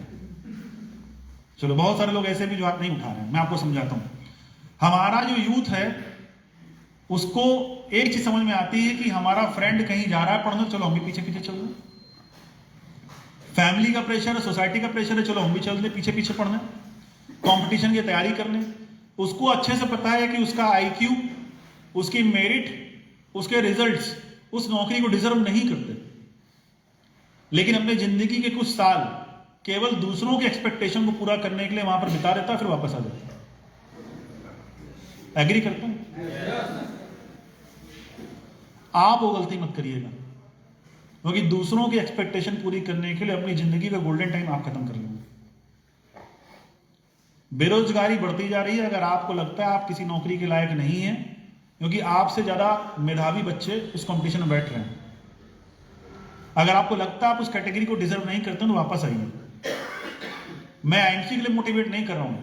A: चलो, बहुत सारे लोग ऐसे भी जो हाथ नहीं उठा रहे हैं। मैं आपको समझाता हूं। हमारा जो यूथ है उसको एक चीज समझ में आती है कि हमारा फ्रेंड कहीं जा रहा है पढ़ने, चलो हम भी पीछे पीछे चल रहे। फैमिली का प्रेशर है, सोसाइटी का प्रेशर है, चलो हम भी चल रहे पीछे पीछे पढ़ने, कंपटीशन की तैयारी करने। उसको अच्छे से पता है कि उसका आईक्यू, उसकी मेरिट, उसके रिजल्ट्स उस नौकरी को डिजर्व नहीं करते, लेकिन अपने जिंदगी के कुछ साल केवल दूसरों के एक्सपेक्टेशन को पूरा करने के लिए वहां पर बिता देता है, फिर वापस आ जाता है। एग्री करते हैं? आप वो गलती मत करिएगा, क्योंकि दूसरों की एक्सपेक्टेशन पूरी करने के लिए अपनी जिंदगी का गोल्डन टाइम आप खत्म कर लेंगे। बेरोजगारी बढ़ती जा रही है। अगर आपको लगता है आप किसी नौकरी के लायक नहीं है, क्योंकि आपसे ज्यादा मेधावी बच्चे उस कंपटीशन में बैठ रहे हैं, अगर आपको लगता है आप उस कैटेगरी को डिजर्व नहीं करते तो वापस आइए। मैं आईएमसी के लिए मोटिवेट नहीं कर रहा हूं,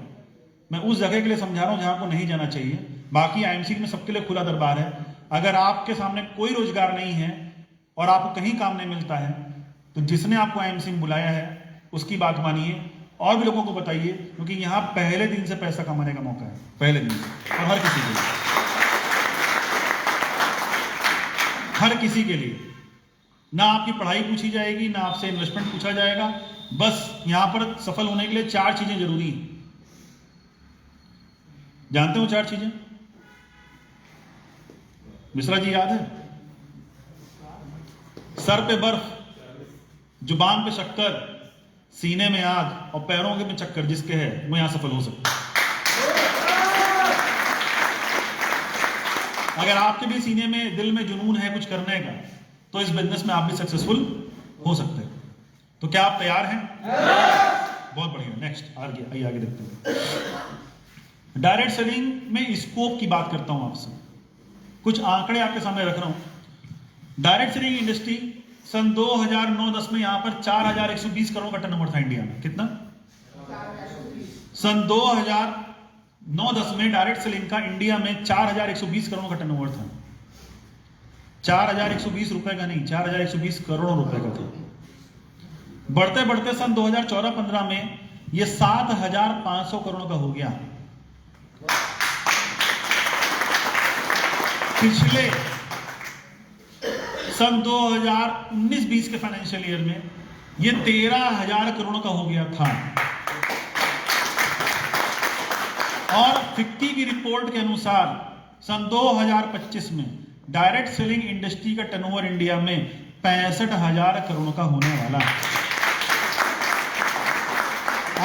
A: मैं उस जगह के लिए समझा रहा हूं जहां आपको नहीं जाना चाहिए। बाकी आईएमसी में सबके लिए खुला दरबार है। अगर आपके सामने कोई रोजगार नहीं है और आपको कहीं काम नहीं मिलता है, तो जिसने आपको आईएमसी में बुलाया है उसकी बात मानिए और भी लोगों को बताइए, क्योंकि यहां पहले दिन से पैसा कमाने का मौका है, पहले दिन से, और हर किसी के लिए, हर किसी के लिए। ना आपकी पढ़ाई पूछी जाएगी, ना आपसे इन्वेस्टमेंट पूछा जाएगा। बस यहां पर सफल होने के लिए 4 चीजें जरूरी हैं। जानते हो 4 चीजें? मिश्रा जी याद है? सर पे बर्फ, जुबान पे शक्कर, सीने में आग और पैरों के में चक्कर जिसके है वो यहां सफल हो सकता है। अगर आपके भी सीने में, दिल में जुनून है कुछ करने का, तो इस बिजनेस में आप भी सक्सेसफुल हो सकते हैं। तो क्या आप तैयार हैं? बहुत बढ़िया। नेक्स्ट आगे देखते हैं। डायरेक्ट सेलिंग में स्कोप की बात करता हूं आपसे, कुछ आंकड़े आपके सामने रख रहा हूं। डायरेक्ट सेलिंग इंडस्ट्री सन 2009-10 में यहां पर 4120 करोड़ का टर्नओवर था इंडिया में। कितना? सन 2009-10 में डायरेक्ट सेलिंग का इंडिया में 4120 करोड़ का टर्नओवर था। 4120 रुपए का नहीं, 4120 करोड़ रुपए का था। बढ़ते बढ़ते सन 2014-15 में यह 7500 करोड़ का हो गया। पिछले सन 2019-20 के फाइनेंशियल ईयर में यह 13,000 करोड़ का हो गया था। और फिक्की की रिपोर्ट के अनुसार सन 2025 में डायरेक्ट सेलिंग इंडस्ट्री का टर्नओवर इंडिया में 65,000 करोड़ का होने वाला है।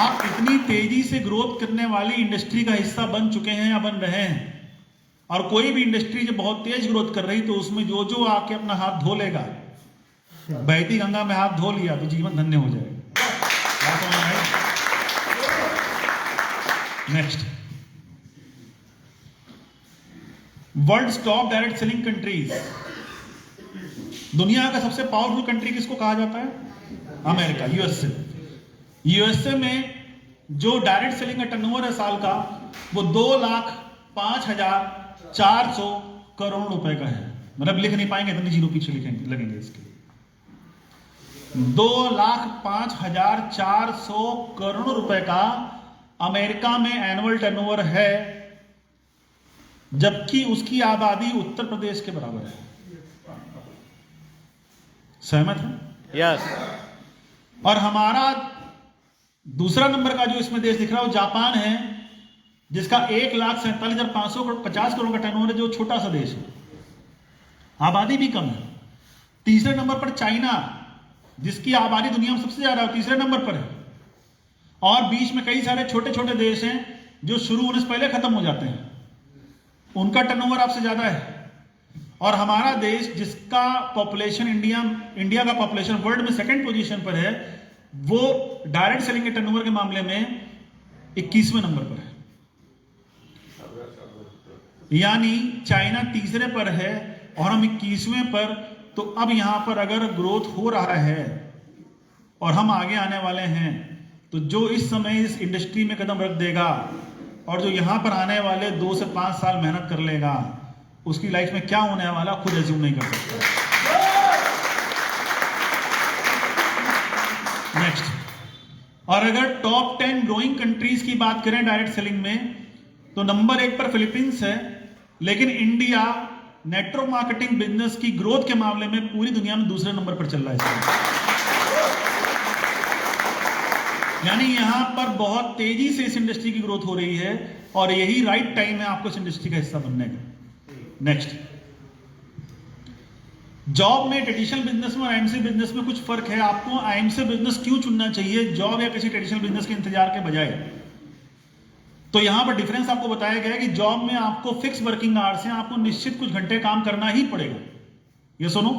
A: आप इतनी तेजी से ग्रोथ करने वाली इंडस्ट्री का हिस्सा बन चुके हैं या बन रहे हैं। और कोई भी इंडस्ट्री जब बहुत तेज ग्रोथ कर रही तो उसमें जो जो आके अपना हाथ धो लेगा, बहती गंगा में हाथ धो लिया तो जीवन धन्य हो जाएगा। Next, world top direct selling countries. दुनिया का सबसे पावरफुल कंट्री किसको कहा जाता है? America, USA. यूएसए में जो डायरेक्ट सेलिंग का टर्नओवर है साल का, वो 2,05,400 करोड़ रुपए का है। मतलब लिख नहीं पाएंगे, इतने जीरो पीछे लिखेंगे लगेंगे इसके। 2,05,400 करोड़ रुपए का अमेरिका में एनुअल टर्नओवर है, जबकि उसकी आबादी उत्तर प्रदेश के बराबर है। सहमत है?
B: यस।
A: और हमारा दूसरा नंबर का जो इसमें देश दिख रहा है वो जापान है, जिसका 1,47,550 करोड़ का टर्नओवर है, जो छोटा सा देश है, आबादी भी कम है। तीसरे नंबर पर चाइना, जिसकी आबादी दुनिया में सबसे ज्यादा है, तीसरे नंबर पर है। और बीच में कई सारे छोटे छोटे देश हैं जो शुरू होने से पहले खत्म हो जाते हैं, उनका टर्नओवर आपसे ज्यादा है। और हमारा देश, जिसका पॉपुलेशन इंडिया का पॉपुलेशन वर्ल्ड में सेकंड पोजीशन पर है, वो डायरेक्ट सेलिंग के टर्नओवर के मामले में 21वें नंबर पर है। यानी चाइना तीसरे पर है और हम 21वें पर। तो अब यहां पर अगर ग्रोथ हो रहा है और हम आगे आने वाले हैं, तो जो इस समय इस इंडस्ट्री में कदम रख देगा और जो यहां पर आने वाले 2 से 5 साल मेहनत कर लेगा, उसकी लाइफ में क्या होने वाला खुद एज्यूम नहीं कर सकता। नेक्स्ट, और अगर टॉप 10 ग्रोइंग कंट्रीज की बात करें डायरेक्ट सेलिंग में, तो नंबर 1 पर फिलीपींस है, लेकिन इंडिया नेटवर्क मार्केटिंग बिजनेस की ग्रोथ के मामले में पूरी दुनिया में दूसरे नंबर पर चल रहा है। यानी यहां पर बहुत तेजी से इस इंडस्ट्री की ग्रोथ हो रही है और यही राइट टाइम है आपको इस इंडस्ट्री का हिस्सा बनने का। नेक्स्ट, जॉब में ट्रेडिशनल बिजनेस में और आईएमसी बिजनेस में कुछ फर्क है। आपको आईएमसी बिजनेस क्यों चुनना चाहिए जॉब या किसी ट्रेडिशनल बिजनेस के इंतजार के बजाय? तो यहां पर डिफरेंस आपको बताया गया है कि जॉब में आपको फिक्स वर्किंग आवर्स हैं, आपको निश्चित कुछ घंटे काम करना ही पड़ेगा। ये सुनो,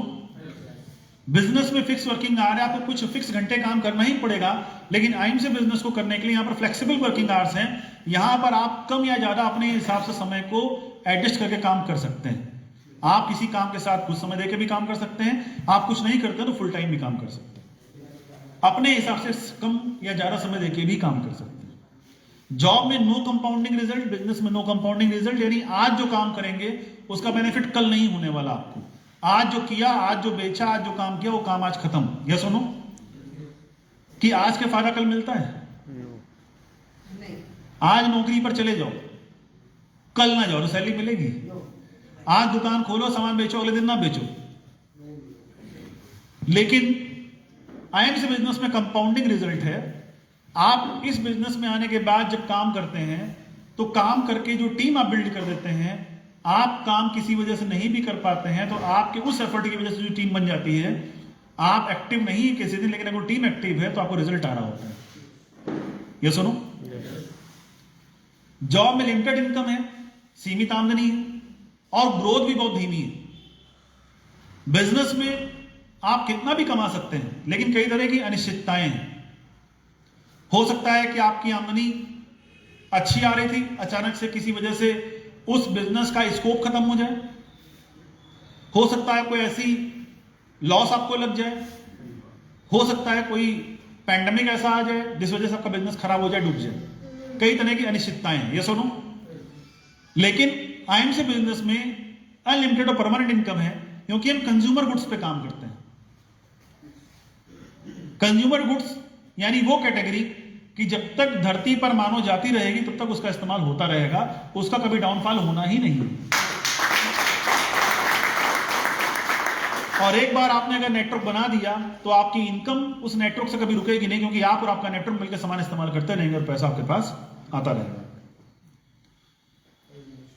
A: बिजनेस में फिक्स वर्किंग आवर है, आपको कुछ फिक्स घंटे काम करना ही पड़ेगा। लेकिन आईएमसी बिजनेस को करने के लिए यहां पर फ्लेक्सिबल वर्किंग आवर्स हैं। यहां पर आप कम या ज्यादा अपने हिसाब से समय को एडजस्ट करके काम कर सकते हैं। आप किसी काम के साथ कुछ समय देकर भी काम कर सकते हैं, आप कुछ नहीं करते तो फुल टाइम भी काम कर सकते हैं, अपने हिसाब से कम या ज्यादा समय देकर भी काम कर सकते हैं। जॉब में नो कंपाउंडिंग रिजल्ट, बिजनेस में नो कंपाउंडिंग रिजल्ट। यानी आज जो काम करेंगे उसका बेनिफिट कल नहीं होने वाला आपको। आज जो किया, आज जो बेचा, आज जो काम किया, वो काम आज खत्म। यह सुनो कि आज के फायदा कल मिलता है? आज नौकरी पर चले जाओ, कल ना जाओ तो सैलरी मिलेगी। आज दुकान खोलो, सामान बेचो, अगले दिन ना बेचो। लेकिन आईएमसी बिजनेस में कंपाउंडिंग रिजल्ट है। आप इस बिजनेस में आने के बाद जब काम करते हैं तो काम करके जो टीम आप बिल्ड कर देते हैं, आप काम किसी वजह से नहीं भी कर पाते हैं तो आपके उस एफर्ट की वजह से जो टीम बन जाती है, आप एक्टिव नहीं है किसी दिन, लेकिन अगर टीम एक्टिव है तो आपको रिजल्ट आ रहा होता है। ये सुनो, जॉब में लिमिटेड इनकम है, सीमित आमदनी है और ग्रोथ भी बहुत धीमी है। बिजनेस में आप कितना भी कमा सकते हैं, लेकिन कई तरह की अनिश्चितताएं हैं। हो सकता है कि आपकी आमदनी अच्छी आ रही थी, अचानक से किसी वजह से उस बिजनेस का स्कोप खत्म हो जाए, हो सकता है कोई ऐसी लॉस आपको लग जाए, हो सकता है कोई पैंडेमिक ऐसा आ जाए जिस वजह से आपका बिजनेस खराब हो जाए, डूब जाए। कई तरह की अनिश्चितताएं हैं, ये सुनो। लेकिन आईएमसी बिजनेस में अनलिमिटेड और परमानेंट इनकम है, क्योंकि हम कंज्यूमर गुड्स पे काम करते हैं। कंज्यूमर गुड्स यानी वो कैटेगरी कि जब तक धरती पर मानव जाती रहेगी तब तक उसका इस्तेमाल होता रहेगा, उसका कभी डाउनफॉल होना ही नहीं है। और एक बार आपने अगर नेटवर्क बना दिया तो आपकी इनकम उस नेटवर्क से कभी रुकेगी नहीं, क्योंकि आप और आपका नेटवर्क मिलकर सामान इस्तेमाल करते रहेंगे और पैसा आपके पास आता रहेगा।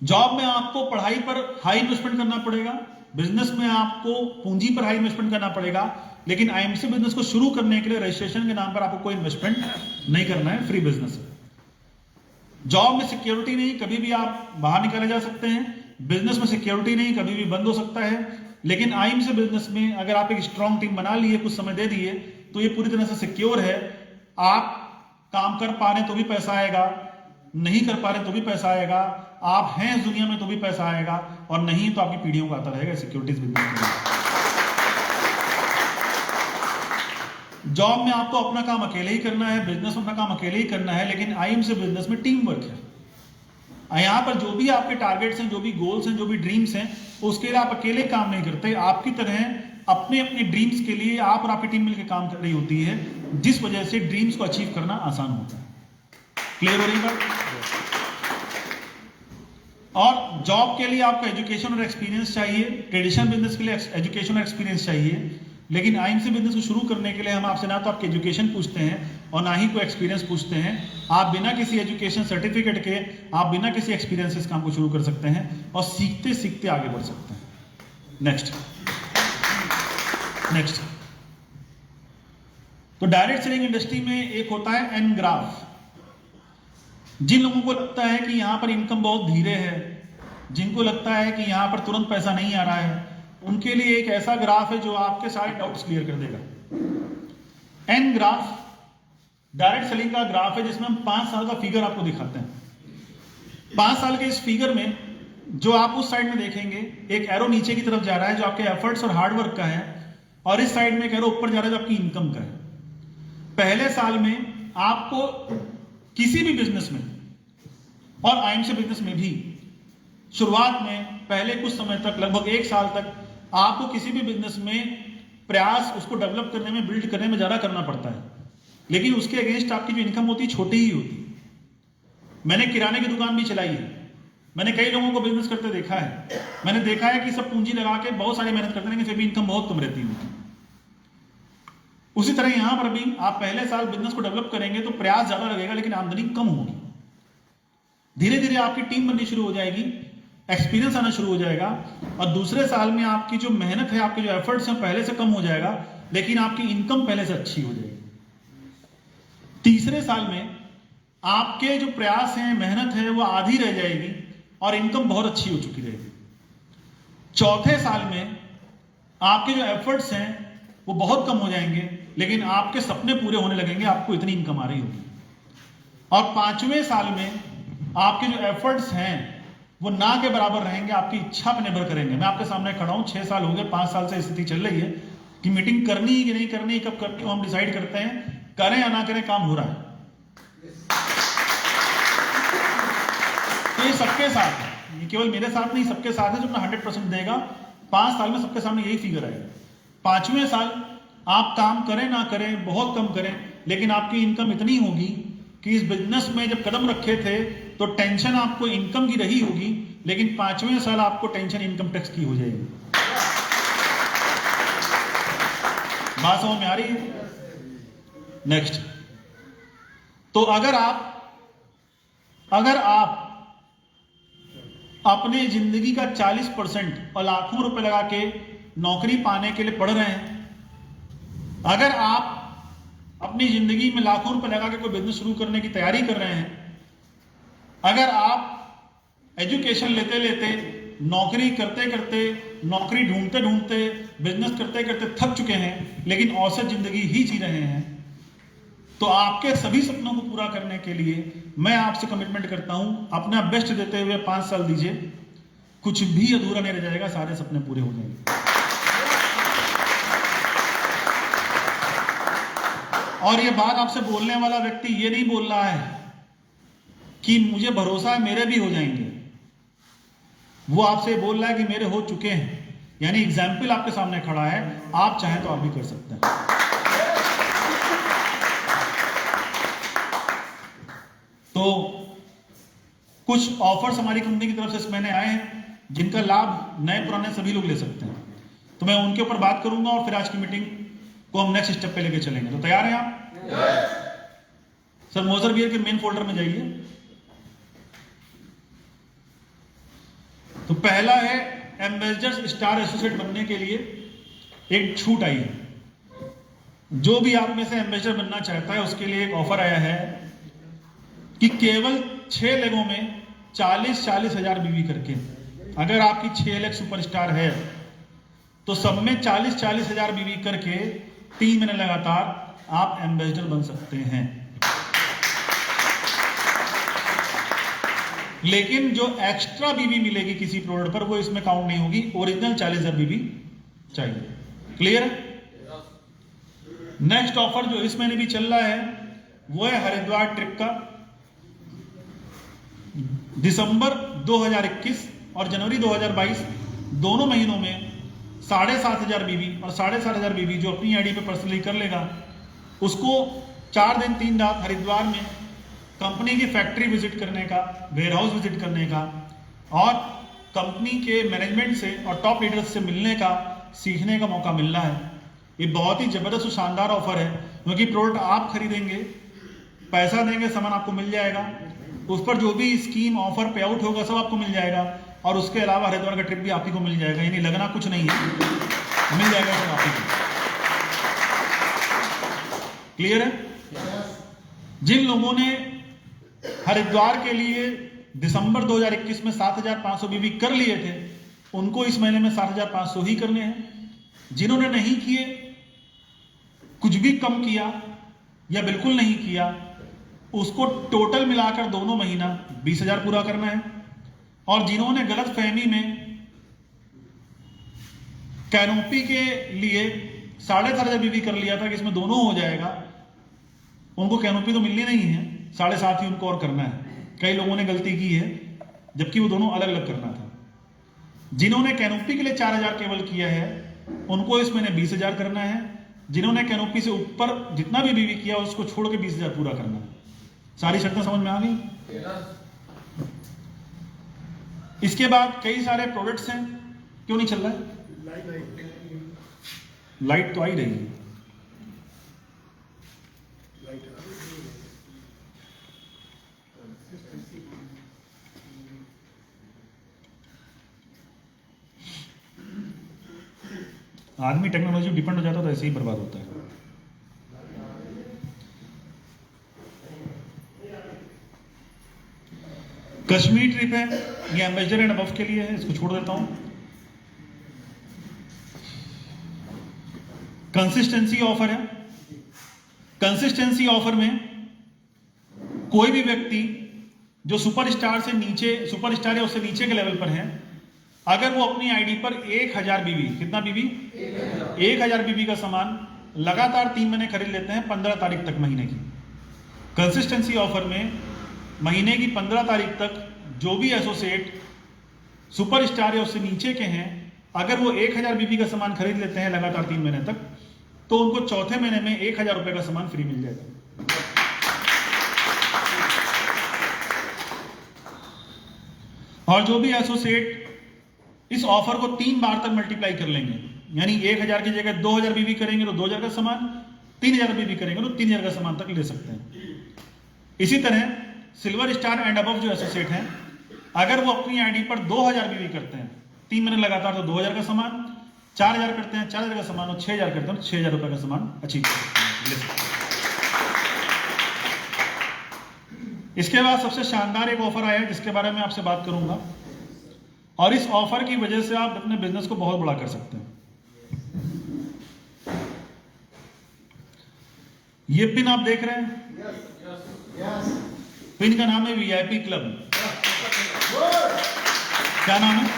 A: जॉब में आपको पढ़ाई पर हाई इन्वेस्टमेंट करना पड़ेगा, बिजनेस में आपको पूंजी पर हाई इन्वेस्टमेंट करना पड़ेगा, लेकिन आईएमसी बिजनेस को शुरू करने के लिए रजिस्ट्रेशन के नाम पर आपको कोई इन्वेस्टमेंट नहीं करना है, फ्री बिजनेस है। जॉब में सिक्योरिटी नहीं, कभी भी आप बाहर निकाले जा सकते हैं। बिजनेस में सिक्योरिटी नहीं, कभी भी बंद हो सकता है। लेकिन आईएमसी बिजनेस में अगर आप एक स्ट्रॉन्ग टीम बना लिए, कुछ समय दे दिए, तो ये पूरी तरह से सिक्योर है। आप काम कर पा रहे तो भी पैसा आएगा, नहीं कर पा रहे तो भी पैसा आएगा, आप हैं इस दुनिया में तो भी पैसा आएगा, और नहीं तो आपकी पीढ़ियों का आता रहेगा सिक्योरिटीज बिजनेस में। जॉब में आपको अपना काम अकेले ही करना है, बिजनेस में अपना काम अकेले ही करना है, लेकिन आईएमसी बिजनेस में टीम वर्क है। यहां पर जो भी आपके टारगेट्स हैं, जो भी गोल्स हैं, जो भी ड्रीम्स हैं, उसके लिए आप अकेले काम नहीं करते। आपकी तरह अपने अपने ड्रीम्स के लिए आप और आपकी टीम मिलकर काम कर रही होती है, जिस वजह से ड्रीम्स को अचीव करना आसान होता है। क्लियर हो रही बात? और जॉब के लिए आपको एजुकेशन और एक्सपीरियंस चाहिए, ट्रेडिशनल बिजनेस के लिए एजुकेशन और एक्सपीरियंस चाहिए, लेकिन आईएमसी बिजनेस को शुरू करने के लिए हम आपसे ना तो आपकी एजुकेशन पूछते हैं और ना ही कोई एक्सपीरियंस पूछते हैं। आप बिना किसी एजुकेशन सर्टिफिकेट के, आप बिना किसी एक्सपीरियंस से इस काम को शुरू कर सकते हैं और सीखते सीखते आगे बढ़ सकते हैं। नेक्स्ट तो डायरेक्ट सेलिंग इंडस्ट्री में एक होता है एन ग्राफ। जिन लोगों को लगता है कि यहां पर इनकम बहुत धीरे है, जिनको लगता है कि यहां पर तुरंत पैसा नहीं आ रहा है, उनके लिए एक ऐसा ग्राफ है जो आपके सारे डाउट्स क्लियर कर देगा। एन ग्राफ डायरेक्ट सेलिंग का ग्राफ है, जिसमें हम 5 साल का फिगर आपको दिखाते हैं। 5 साल के इस फिगर में जो आप उस साइड में देखेंगे, एक एरो नीचे की तरफ जा रहा है जो आपके एफर्ट्स और हार्डवर्क का है, और इस साइड में एक एरो ऊपर जा रहा है जो आपकी इनकम का है। पहले साल में आपको किसी भी बिजनेस में, और आईएमसी बिजनेस में भी, शुरुआत में पहले कुछ समय तक, लगभग 1 साल तक, आपको किसी भी बिजनेस में प्रयास उसको डेवलप करने में, बिल्ड करने में ज्यादा करना पड़ता है, लेकिन उसके अगेंस्ट आपकी जो इनकम होती है छोटी ही होती है। मैंने किराने की दुकान भी चलाई है, मैंने कई लोगों को बिजनेस करते देखा है, मैंने देखा है कि सब पूंजी लगा के बहुत सारी मेहनत करते हैं, लेकिन फिर भी इनकम बहुत कम रहती है। उसी तरह यहां पर भी आप पहले साल बिजनेस को डेवलप करेंगे तो प्रयास ज्यादा लगेगा, लेकिन आमदनी कम होगी। धीरे धीरे आपकी टीम बननी शुरू हो जाएगी, एक्सपीरियंस आना शुरू हो जाएगा, और दूसरे साल में आपकी जो मेहनत है, आपके जो एफर्ट्स हैं, पहले से कम हो जाएगा, लेकिन आपकी इनकम पहले से अच्छी हो जाएगी। तीसरे साल में आपके जो प्रयास हैं, मेहनत है, वो आधी रह जाएगी और इनकम बहुत अच्छी हो चुकी रहेगी। चौथे साल में आपके जो एफर्ट्स हैं वो बहुत कम हो जाएंगे, लेकिन आपके सपने पूरे होने लगेंगे, आपको इतनी इनकम आ रही होगी। और 5वें साल में आपके जो एफर्ट्स हैं वो ना के बराबर रहेंगे, आपकी इच्छा पर निर्भर करेंगे। मैं आपके सामने खड़ा हूं, 6 साल हो गए, 5 साल से स्थिति चल रही है कि मीटिंग करनी है कि नहीं करनी, कब करनी हो हम डिसाइड करते हैं, करें या ना करें, काम हो रहा है। तो ये सबके साथ है, ये केवल मेरे साथ नहीं, सबके साथ है। जो अपना 100% देगा, 5 साल में सबके सामने यही फिगर आएगा। 5वें साल आप काम करें ना करें, बहुत कम करें, लेकिन आपकी इनकम इतनी होगी कि इस बिजनेस में जब कदम रखे थे तो टेंशन आपको इनकम की रही होगी, लेकिन 5वें साल आपको टेंशन इनकम टैक्स की हो जाएगी। बात समझ में आ रही है? नेक्स्ट, तो अगर आप अपने जिंदगी का 40% और लाखों रुपए लगा के नौकरी पाने के लिए पढ़ रहे हैं, अगर आप अपनी जिंदगी में लाखों रुपए लगा के कोई बिजनेस शुरू करने की तैयारी कर रहे हैं, अगर आप एजुकेशन लेते लेते, नौकरी करते करते, नौकरी ढूंढते ढूंढते, बिजनेस करते करते थक चुके हैं, लेकिन औसत जिंदगी ही जी रहे हैं, तो आपके सभी सपनों को पूरा करने के लिए मैं आपसे कमिटमेंट करता हूं, अपना बेस्ट देते हुए 5 साल दीजिए, कुछ भी अधूरा नहीं रह जाएगा, सारे सपने पूरे हो जाएंगे। और ये बात आपसे बोलने वाला व्यक्ति ये नहीं बोल रहा है कि मुझे भरोसा है मेरे भी हो जाएंगे, वो आपसे बोल रहा है कि मेरे हो चुके हैं। यानी एग्जाम्पल आपके सामने खड़ा है, आप चाहें तो आप भी कर सकते हैं। तो कुछ ऑफर्स हमारी कंपनी की तरफ से इस महीने आए हैं जिनका लाभ नए पुराने सभी लोग ले सकते हैं, तो मैं उनके ऊपर बात करूंगा और फिर आज की मीटिंग को हम नेक्स्ट स्टेप पे लेके चलेंगे। तो तैयार हैं आप? सर मोजर बियर के मेन फोल्डर में जाइए। तो पहला है एम्बेसडर स्टार एसोसिएट बनने के लिए एक छूट आई है। जो भी आप में से एम्बेसडर बनना चाहता है उसके लिए एक ऑफर आया है कि केवल 6 लेगों में 40-40 हजार बीवी करके, अगर आपकी 6 लेग सुपरस्टार है तो सब में 40-40 हजार बीवी करके 3 महीने लगातार आप एम्बेसडर बन सकते हैं। लेकिन जो एक्स्ट्रा बीवी मिलेगी किसी प्रोडक्ट पर वो इसमें काउंट नहीं होगी, ओरिजिनल 40,000 बीवी चाहिए। क्लियर है? नेक्स्ट ऑफर जो इस महीने भी चल रहा है वो है हरिद्वार ट्रिप का। दिसंबर 2021 और जनवरी 2022 दोनों महीनों में 7,500 बीवी और 7,500 बीवी जो अपनी आईडी पे पर्सनली कर लेगा उसको 4 दिन 3 रात हरिद्वार में कंपनी की फैक्ट्री विजिट करने का, वेयर हाउस विजिट करने का और कंपनी के मैनेजमेंट से और टॉप लीडर्स से मिलने का, सीखने का मौका मिल रहा है। ये बहुत ही जबरदस्त और शानदार ऑफर है क्योंकि प्रोडक्ट आप खरीदेंगे, पैसा देंगे, सामान आपको मिल जाएगा, उस पर जो भी स्कीम ऑफर पे आउट होगा सब आपको मिल जाएगा और उसके अलावा हरिद्वार का ट्रिप भी आप ही को मिल जाएगा। यानी लगना कुछ नहीं है, मिल जाएगा सब आप ही को। क्लियर है? जिन लोगों ने हरिद्वार के लिए दिसंबर 2021 में 7,500 बीवी कर लिए थे उनको इस महीने में 7,500 ही करने हैं। जिन्होंने नहीं किए, कुछ भी कम किया या बिल्कुल नहीं किया, उसको टोटल मिलाकर दोनों महीना 20,000 पूरा करना है। और जिन्होंने गलत फहमी में कैनोपी के लिए 7,500 बीवी कर लिया था कि इसमें दोनों हो जाएगा, उनको कैनोपी तो मिलनी नहीं है, 7.5 ही उनको और करना है। कई लोगों ने गलती की है जबकि वो दोनों अलग अलग करना था। जिन्होंने कैनोपी के लिए 4,000 केवल किया है उनको इस महीने 20,000 करना है। जिन्होंने कैनोपी से ऊपर जितना भी बीवी किया उसको छोड़ के 20,000 पूरा करना है। सारी शर्तें समझ में आ गई? इसके बाद कई सारे प्रोडक्ट्स हैं, क्यों नहीं चल रहा है? लाइट तो आ ही रही है। आदमी टेक्नोलॉजी डिपेंड हो जाता है तो ऐसे ही बर्बाद होता है। कश्मीर ट्रिप है, ये एम्बेसडर एंड अबव के लिए है, इसको छोड़ देता हूं। कंसिस्टेंसी ऑफर है। कंसिस्टेंसी ऑफर में कोई भी व्यक्ति जो सुपरस्टार से नीचे, सुपरस्टार या उससे नीचे के लेवल पर है, अगर वो अपनी आईडी पर 1,000 बीवी, कितना बीवी? 1,000 बीवी का सामान लगातार 3 महीने खरीद लेते हैं 15 तारीख तक महीने की। कंसिस्टेंसी ऑफर में महीने की 15 तारीख तक जो भी एसोसिएट सुपरस्टार या उससे नीचे के हैं, अगर वो 1,000 बीवी का सामान खरीद लेते हैं लगातार 3 महीने तक, तो उनको चौथे महीने में 1,000 रुपए का सामान फ्री मिल जाएगा। और जो भी एसोसिएट इस ऑफर को 3 बार तक मल्टीप्लाई कर लेंगे, यानी 1,000 की जगह 2,000 बीवी करेंगे तो 2,000 का सामान, 3,000 बीवी करेंगे तो 3,000 का सामान तक ले सकते हैं। इसी तरह सिल्वर स्टार एंड अबव जो एसोसिएट हैं, अगर वो अपनी आईडी पर 2,000 बीवी करते हैं 3 महीने लगातार तो 2,000 का सामान, 4,000 करते हैं 4,000 का सामान और 6,000 करते हैं तो 6,000 रुपए का सामान अचीव कर सकते हैं। इसके बाद सबसे शानदार एक ऑफर आया है जिसके बारे में आपसे बात करूंगा, और इस ऑफर की वजह से आप अपने बिजनेस को बहुत बड़ा कर सकते हैं। ये पिन आप देख रहे हैं, पिन का नाम है वीआईपी क्लब। क्या नाम है?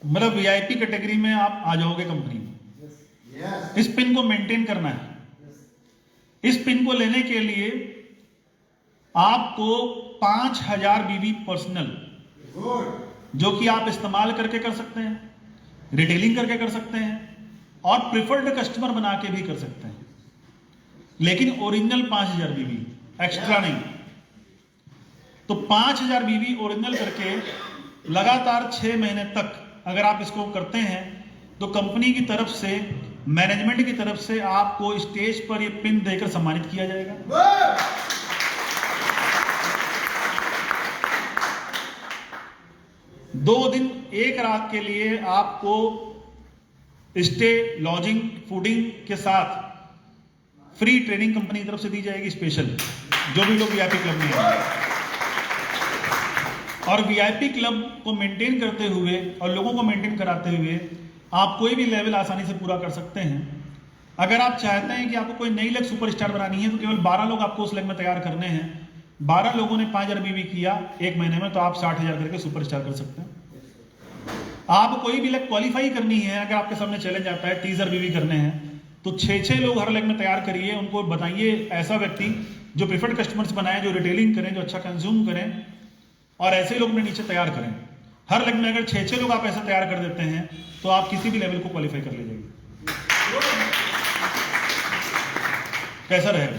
A: मतलब वीआईपी कैटेगरी में आप आ जाओगे कंपनी में। इस पिन को मेंटेन करना है। इस पिन को लेने के लिए आपको 5000 बीबी पर्सनल, जो कि आप इस्तेमाल करके कर सकते हैं, रिटेलिंग करके कर सकते हैं और प्रिफर्ड कस्टमर बना के भी कर सकते हैं, लेकिन ओरिजिनल 5000 बीबी, एक्स्ट्रा नहीं। तो 5000 बीबी ओरिजिनल करके लगातार 6 महीने तक अगर आप इसको करते हैं तो कंपनी की तरफ से, मैनेजमेंट की तरफ से आपको स्टेज पर ये पिन देकर सम्मानित किया जाएगा। 2 दिन 1 रात के लिए आपको स्टे, लॉजिंग, फूडिंग के साथ फ्री ट्रेनिंग कंपनी की तरफ से दी जाएगी स्पेशल, जो भी लोग वीआईपी क्लब में हैं। और वीआईपी क्लब को मेंटेन करते हुए और लोगों को मेंटेन कराते हुए आप कोई भी लेवल आसानी से पूरा कर सकते हैं। अगर आप चाहते हैं कि आपको कोई नई लेग सुपरस्टार बनानी है तो केवल 12 लोग आपको उस लेग में तैयार करने हैं। 12 लोगों ने 5000 बीबी किया 1 महीने में, तो आप 60,000 करके सुपरस्टार कर सकते हैं। आप कोई भी लेग क्वालिफाई करनी है, अगर आपके सामने चैलेंज आता है 30,000 बीबी करने हैं, तो 6-6 लोग हर लेग में तैयार करिए। उनको बताइए ऐसा व्यक्ति जो प्रिफर्ड कस्टमर्स बनाए, जो रिटेलिंग करें, जो अच्छा कंज्यूम करें, और ऐसे लोग अपने नीचे तैयार करें। हर लेग में अगर 6-6 लोग आप ऐसा तैयार कर देते हैं तो आप किसी भी लेवल को क्वालिफाई कर ले जाएंगे। कैसा रहेगा?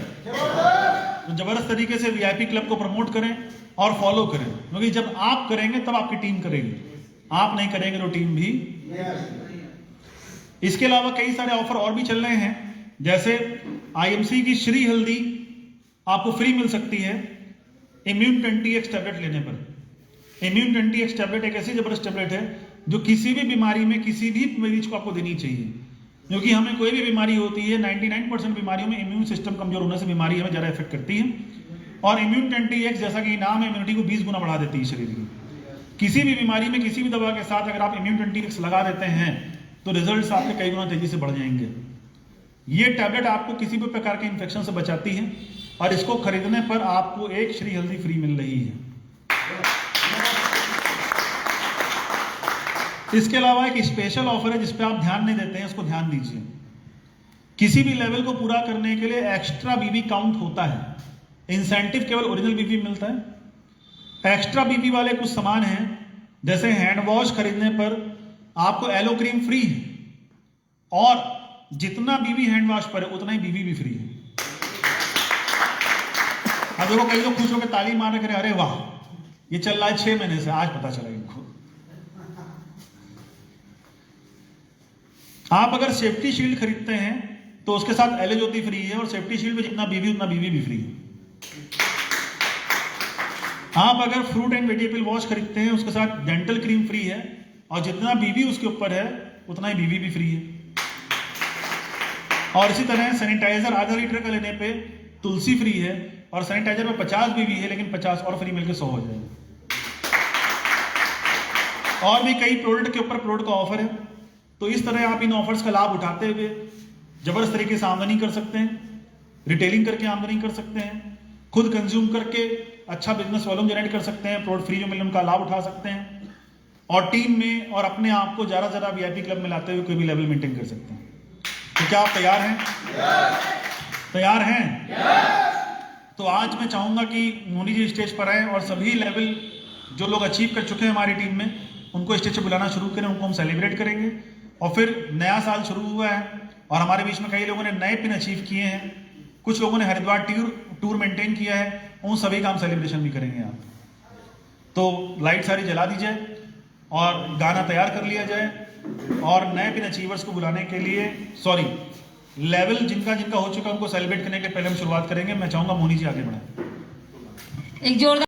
A: तो जबरदस्त तरीके से वीआईपी क्लब को प्रमोट करें और फॉलो करें, क्योंकि जब आप करेंगे तब आपकी टीम करेगी, आप नहीं करेंगे तो टीम भी। इसके अलावा कई सारे ऑफर और भी चल रहे हैं, जैसे आईएमसी की श्री हल्दी आपको फ्री मिल सकती है इम्यून 20x टैबलेट लेने पर। इम्यून 20x टैबलेट एक ऐसी जबरदस्त टैबलेट है जो किसी भी बीमारी में किसी भी मरीज को आपको देनी चाहिए, क्योंकि हमें कोई भी बीमारी होती है 99% बीमारियों में इम्यून सिस्टम कमजोर होने से बीमारी हमें ज़्यादा इफेक्ट करती है। और इम्यून 20x जैसा कि नाम है, इम्यूनिटी को 20 गुना बढ़ा देती है शरीर की। किसी भी बीमारी में किसी भी दवा के साथ अगर आप इम्यून 20x लगा देते हैं तो रिजल्ट्स आपके कई गुना तेजी से बढ़ जाएंगे। ये टैबलेट आपको किसी भी प्रकार के इन्फेक्शन से बचाती है और इसको खरीदने पर आपको एक श्री हल्दी फ्री मिल रही है। इसके अलावा एक स्पेशल ऑफर है जिस पे आप ध्यान नहीं देते हैं, उसको ध्यान दीजिए। किसी भी लेवल को पूरा करने के लिए एक्स्ट्रा बीबी काउंट होता है। इंसेंटिव केवल ओरिजिनल बीबी मिलता है। एक्स्ट्रा बीबी वाले कुछ सामान हैं, जैसे हैंड वॉश खरीदने पर आपको एलो क्रीम फ्री है, और जितना बीबी हैंड वॉश पर है उतना ही बीबी भी फ्री है। अब देखो कई लोग खुश होकर ताली मार रहे, अरे वाह ये चल रहा है 6 महीने से, आज पता चला इनको। आप अगर सेफ्टी शील्ड खरीदते हैं तो उसके साथ एलो ज्योति फ्री है, और सेफ्टी शील्ड में जितना बीबी उतना बीबी भी फ्री है। आप अगर फ्रूट एंड वेजिटेबल वॉश खरीदते हैं उसके साथ डेंटल क्रीम फ्री है, और जितना बीबी उसके ऊपर है उतना ही बीबी भी फ्री है। और इसी तरह सैनिटाइजर आधा लीटर का लेने पे तुलसी फ्री है, और सैनिटाइजर में 50 बीबी है लेकिन 50 और फ्री मिलकर 100 हो जाएगा। और भी कई प्रोडक्ट के ऊपर प्रोडक्ट का ऑफर है। तो इस तरह आप इन ऑफर्स का लाभ उठाते हुए जबरदस्त तरीके से आमदनी कर सकते हैं, रिटेलिंग करके आमदनी कर सकते हैं, खुद कंज्यूम करके अच्छा बिजनेस वॉल्यूम जनरेट कर सकते हैं, प्रोडक्ट फ्री जो मिले उनका लाभ उठा सकते हैं, और टीम में और अपने आप को ज़्यादा वीआईपी क्लब में लाते हुए कोई भी लेवल मेंटेन कर सकते हैं। तो क्या आप तैयार हैं? तैयार हैं? तो आज मैं चाहूंगा कि मोनी जी स्टेज पर आए और सभी लेवल जो लोग अचीव कर चुके हैं हमारी टीम में उनको स्टेज पर बुलाना शुरू करें, उनको हम सेलिब्रेट करेंगे। और फिर नया साल शुरू हुआ है और हमारे बीच में कई लोगों ने नए पिन अचीव किए हैं, कुछ लोगों ने हरिद्वार टूर मेंटेन किया है, उन सभी का हम सेलिब्रेशन भी करेंगे आप। तो लाइट सारी जला दी जाए और गाना तैयार कर लिया जाए, और नए पिन अचीवर्स को बुलाने के लिए लेवल जिनका हो चुका उनको सेलिब्रेट करने के पहले हम शुरुआत करेंगे। मैं चाहूंगा मोनी जी आगे बढ़ाएं।
D: एक जोरदार